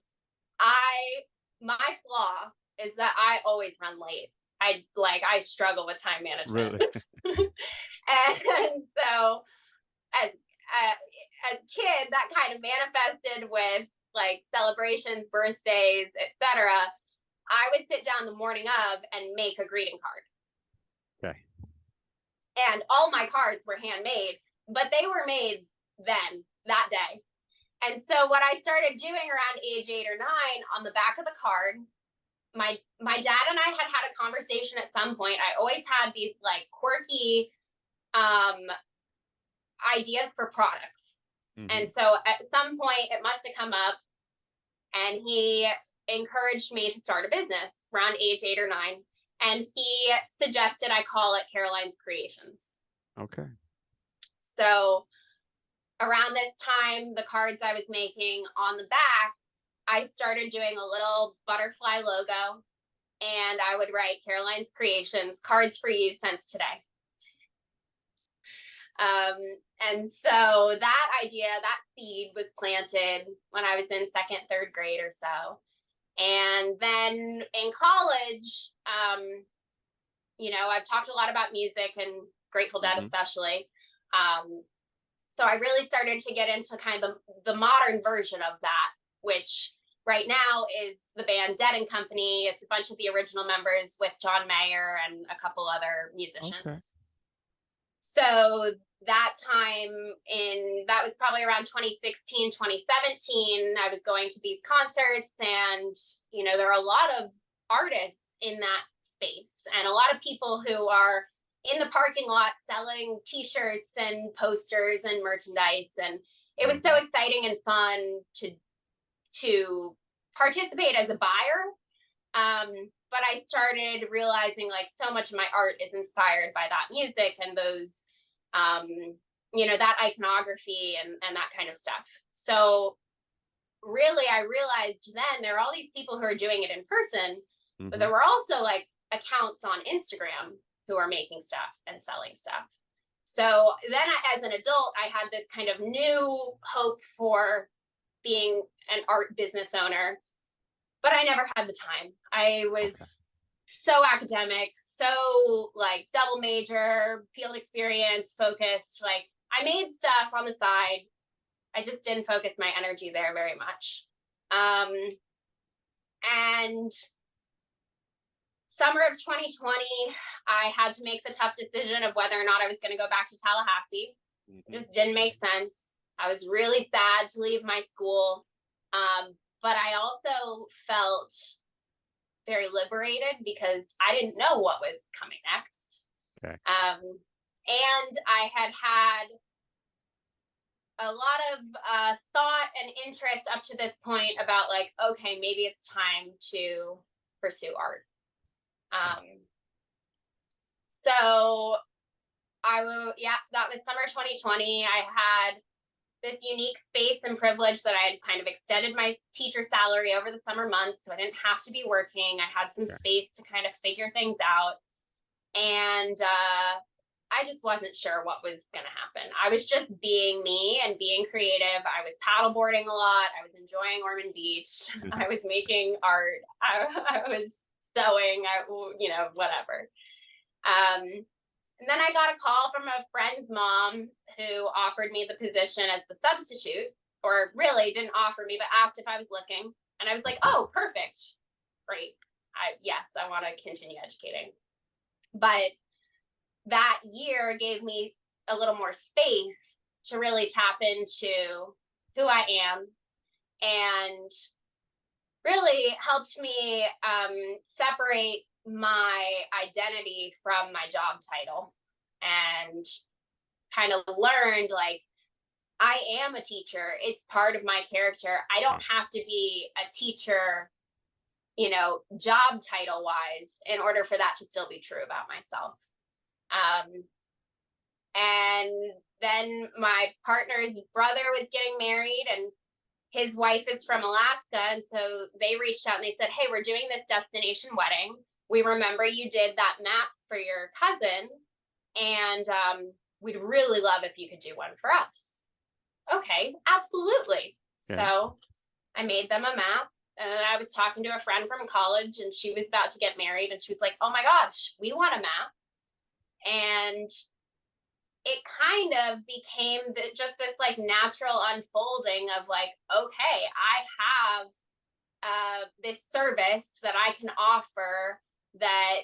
My flaw is that I always run late. I struggle with time management. Really? And so as a kid, that kind of manifested with like celebrations, birthdays, etc. I would sit down the morning of and make a greeting card. Okay. And all my cards were handmade, but they were made then, that day. And so what I started doing around age 8 or 9, on the back of the card, my dad and I had a conversation at some point. I always had these like quirky ideas for products. Mm-hmm. And so at some point it must have come up, and he encouraged me to start a business around age 8 or 9. And he suggested I call it Caroline's Creations. Okay. So around this time, the cards I was making on the back, I started doing a little butterfly logo, and I would write Caroline's Creations, cards for you since today. And so that idea, that seed was planted when I was in second, third grade or so. And then in college, I've talked a lot about music and Grateful Dead, Mm-hmm. especially. So I really started to get into kind of the modern version of that, which right now is the band Dead and Company. It's a bunch of the original members with John Mayer and a couple other musicians. Okay. So that was probably around 2016, 2017, I was going to these concerts, and, there are a lot of artists in that space and a lot of people who are in the parking lot selling t-shirts and posters and merchandise. And it was so exciting and fun to participate as a buyer. But I started realizing like so much of my art is inspired by that music and those, that iconography and that kind of stuff. So really, I realized then there are all these people who are doing it in person, but there were also like accounts on Instagram who are making stuff and selling stuff. So then as an adult, I had this kind of new hope for being an art business owner, but I never had the time. I was so academic, so like double major, field experience focused. Like I made stuff on the side. I just didn't focus my energy there very much. And summer of 2020, I had to make the tough decision of whether or not I was going to go back to Tallahassee. It just didn't make sense. I was really sad to leave my school. But I also felt very liberated because I didn't know what was coming next. Okay. And I had a lot of thought and interest up to this point about like, okay, maybe it's time to pursue art. So that was summer 2020. I had this unique space and privilege that I had kind of extended my teacher salary over the summer months, so I didn't have to be working. I had some space to kind of figure things out. And I just wasn't sure what was going to happen. I was just being me and being creative. I was paddleboarding a lot. I was enjoying Ormond Beach. I was making art. I was sewing, whatever. And then I got a call from a friend's mom who offered me the position as the substitute, or really didn't offer me, but asked if I was looking. And I was like, Okay. oh, perfect. Great. Yes, I want to continue educating. But that year gave me a little more space to really tap into who I am, and really helped me separate my identity from my job title, and kind of learned like I am a teacher. It's part of my character. I don't have to be a teacher, job title wise, in order for that to still be true about myself. And then my partner's brother was getting married, and his wife is from Alaska. And so they reached out and they said, hey, we're doing this destination wedding. We remember you did that map for your cousin, and we'd really love if you could do one for us. Okay, absolutely. Okay. So I made them a map, and then I was talking to a friend from college, and she was about to get married, and she was like, oh my gosh, we want a map. And it kind of became just this like natural unfolding of like, okay, I have this service that I can offer that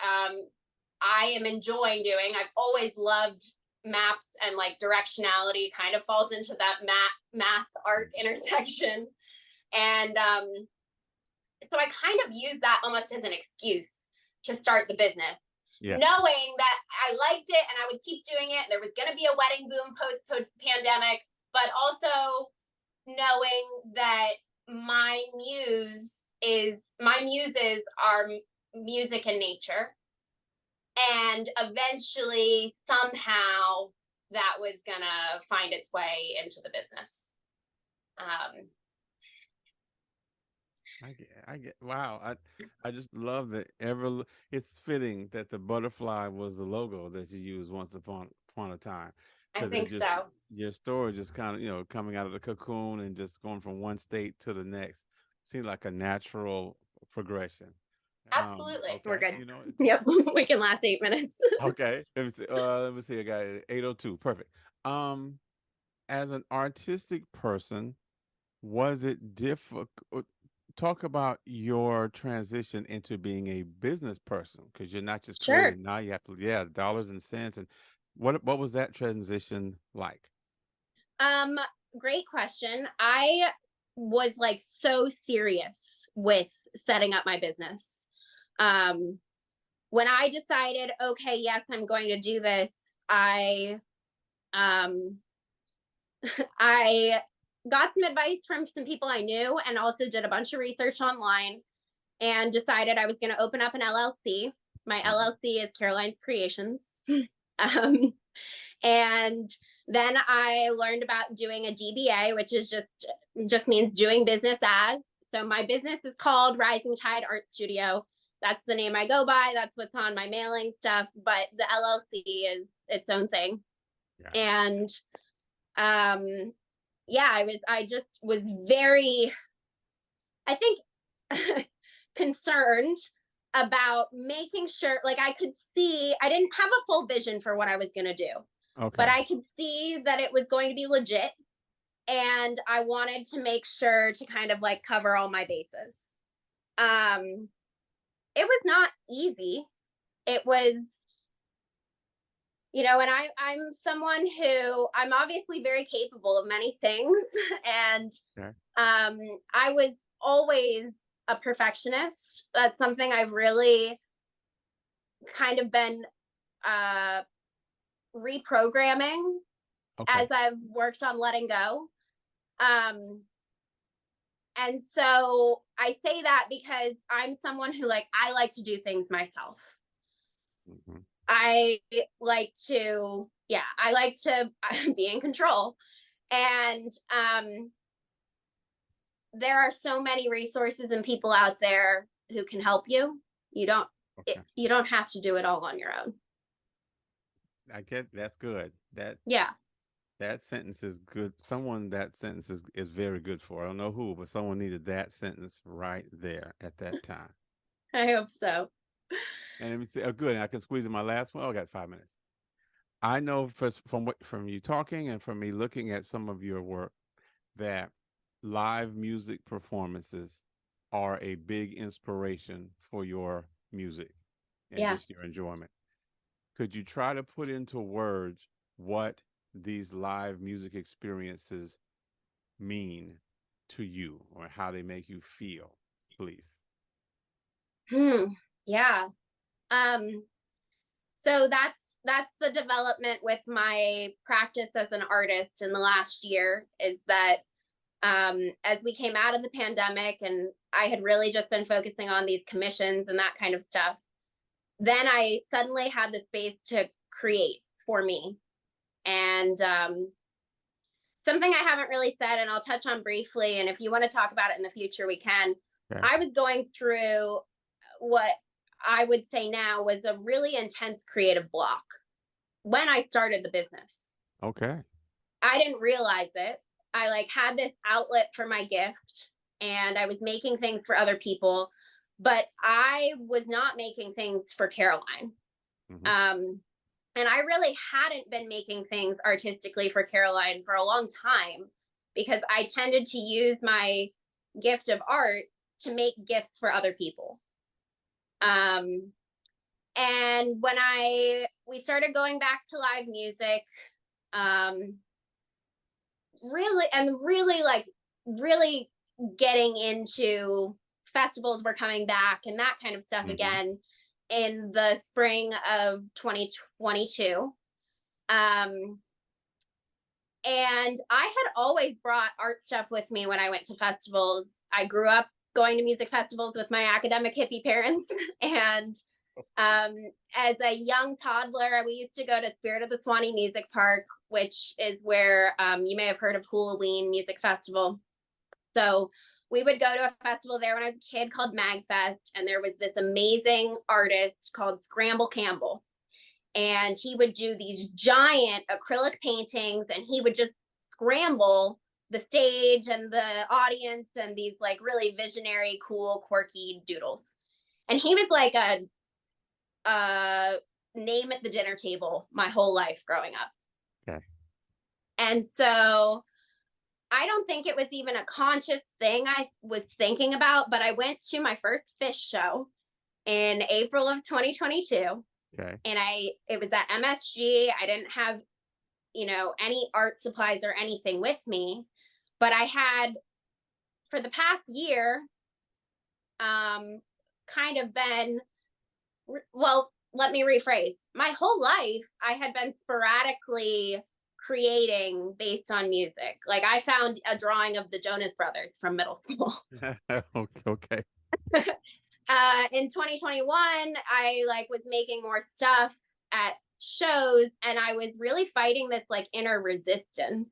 I am enjoying doing. I've always loved maps, and like directionality kind of falls into that math art intersection. And so I kind of used that almost as an excuse to start the business, knowing that I liked it and I would keep doing it. There was going to be a wedding boom post pandemic, but also knowing that my muses are music and nature. And eventually, somehow, that was going to find its way into the business. I get. Wow. I just love that. It's fitting that the butterfly was the logo that you used once upon a time, I because think so. your story just kind of coming out of the cocoon and just going from one state to the next seemed like a natural progression. Absolutely. Okay. We're good. Yep. We can last 8 minutes. Okay. Let me see. Let me see. I got 8:02. Perfect. As an artistic person, was it difficult? Talk about your transition into being a business person, because you're not just Sure. creating. Now you have to, dollars and cents. And what was that transition like? Great question. I was like so serious with setting up my business. When I decided, okay, yes, I'm going to do this, I I got some advice from some people I knew, and also did a bunch of research online, and decided I was going to open up an LLC. My LLC is Caroline's Creations. And then I learned about doing a DBA, which is just means doing business as. So my business is called Rising Tide Art Studio. That's the name I go by. That's what's on my mailing stuff. But the LLC is its own thing. Yeah. And I just was very, I think, concerned about making sure, like, I could see, I didn't have a full vision for what I was going to do. Okay. But I could see that it was going to be legit. And I wanted to make sure to kind of like cover all my bases. It was not easy. It was, and I'm someone who, I'm obviously very capable of many things. And I was always a perfectionist. That's something I've really kind of been reprogramming as I've worked on letting go. And so I say that because I'm someone who I like to do things myself. Mm-hmm. I like to be in control. And there are so many resources and people out there who can help you. You don't have to do it all on your own. I get that's good. That sentence is good. Someone that sentence is very good for. I don't know who, but someone needed that sentence right there at that time. I hope so. And let me say, good. I can squeeze in my last one. I got 5 minutes. I know from you talking and from me looking at some of your work that live music performances are a big inspiration for your music and Yeah. just your enjoyment. Could you try to put into words what these live music experiences mean to you or how they make you feel, please? Yeah. Um, so that's the development with my practice as an artist in the last year is that as we came out of the pandemic and I had really just been focusing on these commissions and that kind of stuff, then I suddenly had the space to create for me. And something I haven't really said, and I'll touch on briefly, and if you want to talk about it in the future, we can. Okay. I was going through what I would say now was a really intense creative block when I started the business. Okay. I didn't realize it. I like had this outlet for my gift and I was making things for other people, but I was not making things for Caroline. Mm-hmm. And I really hadn't been making things artistically for Caroline for a long time because I tended to use my gift of art to make gifts for other people. And when we started going back to live music, um, really getting into festivals were coming back and that kind of stuff Mm-hmm. again in the spring of 2022. Um, and I had always brought art stuff with me when I went to festivals. I grew up going to music festivals with my academic hippie parents. And as a young toddler, we used to go to Spirit of the Swanee Music Park, which is where you may have heard of Halloween Music Festival. So we would go to a festival there when I was a kid called Magfest, and there was this amazing artist called Scramble Campbell. And he would do these giant acrylic paintings, and he would just scramble the stage and the audience and these like really visionary, cool, quirky doodles. And he was like a name at the dinner table my whole life growing up. Okay. And so I don't think it was even a conscious thing I was thinking about, but I went to my first Fish show in April of 2022. Okay. And it was at MSG. I didn't have, any art supplies or anything with me, but I had for the past year kind of been, well, let me rephrase. My whole life I had been sporadically creating based on music. Like I found a drawing of the Jonas Brothers from middle school. Okay. In 2021, I like was making more stuff at shows and I was really fighting this like inner resistance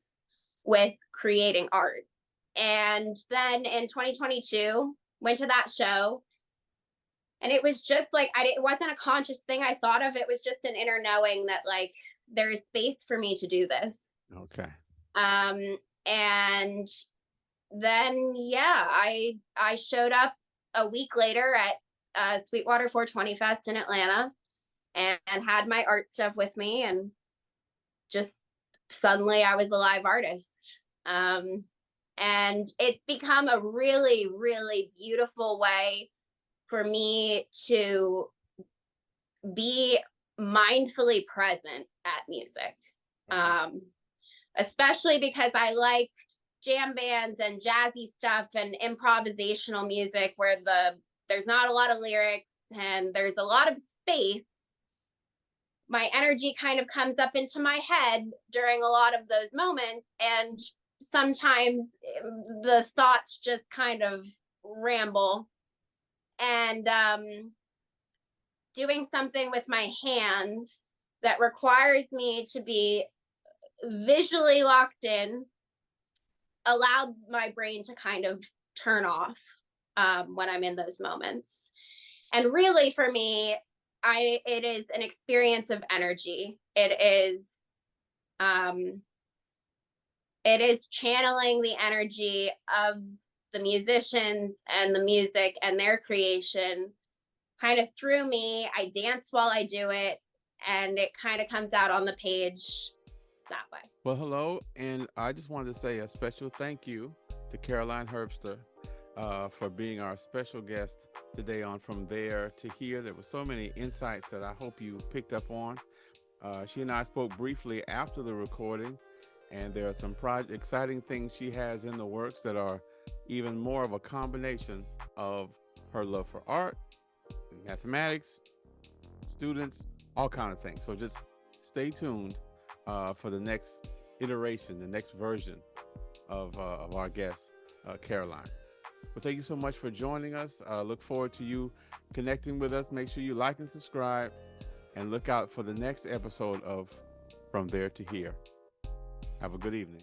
with creating art. And then in 2022, went to that show and it was just like it wasn't a conscious thing I thought of. It was just an inner knowing that like there is space for me to do this. Okay. And then yeah, I showed up a week later at Sweetwater 420 Fest in Atlanta and had my art stuff with me and just suddenly I was a live artist. And it's become a really, really beautiful way for me to be mindfully present at music. Okay. Especially because I like jam bands and jazzy stuff and improvisational music where there's not a lot of lyrics and there's a lot of space. My energy kind of comes up into my head during a lot of those moments, and sometimes the thoughts just kind of ramble. And doing something with my hands that requires me to be visually locked in allowed my brain to kind of turn off when I'm in those moments. And really, for me, it is an experience of energy. It is channeling the energy of the musicians and the music and their creation kind of through me. I dance while I do it, and it kind of comes out on the page that way. Well, hello, and I just wanted to say a special thank you to to Caroline Herbster for being our special guest today on From There to Here. There were so many insights that I hope you picked up on. She and I spoke briefly after the recording, and there are some exciting things she has in the works that are even more of a combination of her love for art, mathematics, students, all kind of things. So just stay tuned for the next iteration, the next version of our guest, Caroline. Well, thank you so much for joining us. Look forward to you connecting with us. Make sure you like and subscribe, and look out for the next episode of From There to Here. Have a good evening.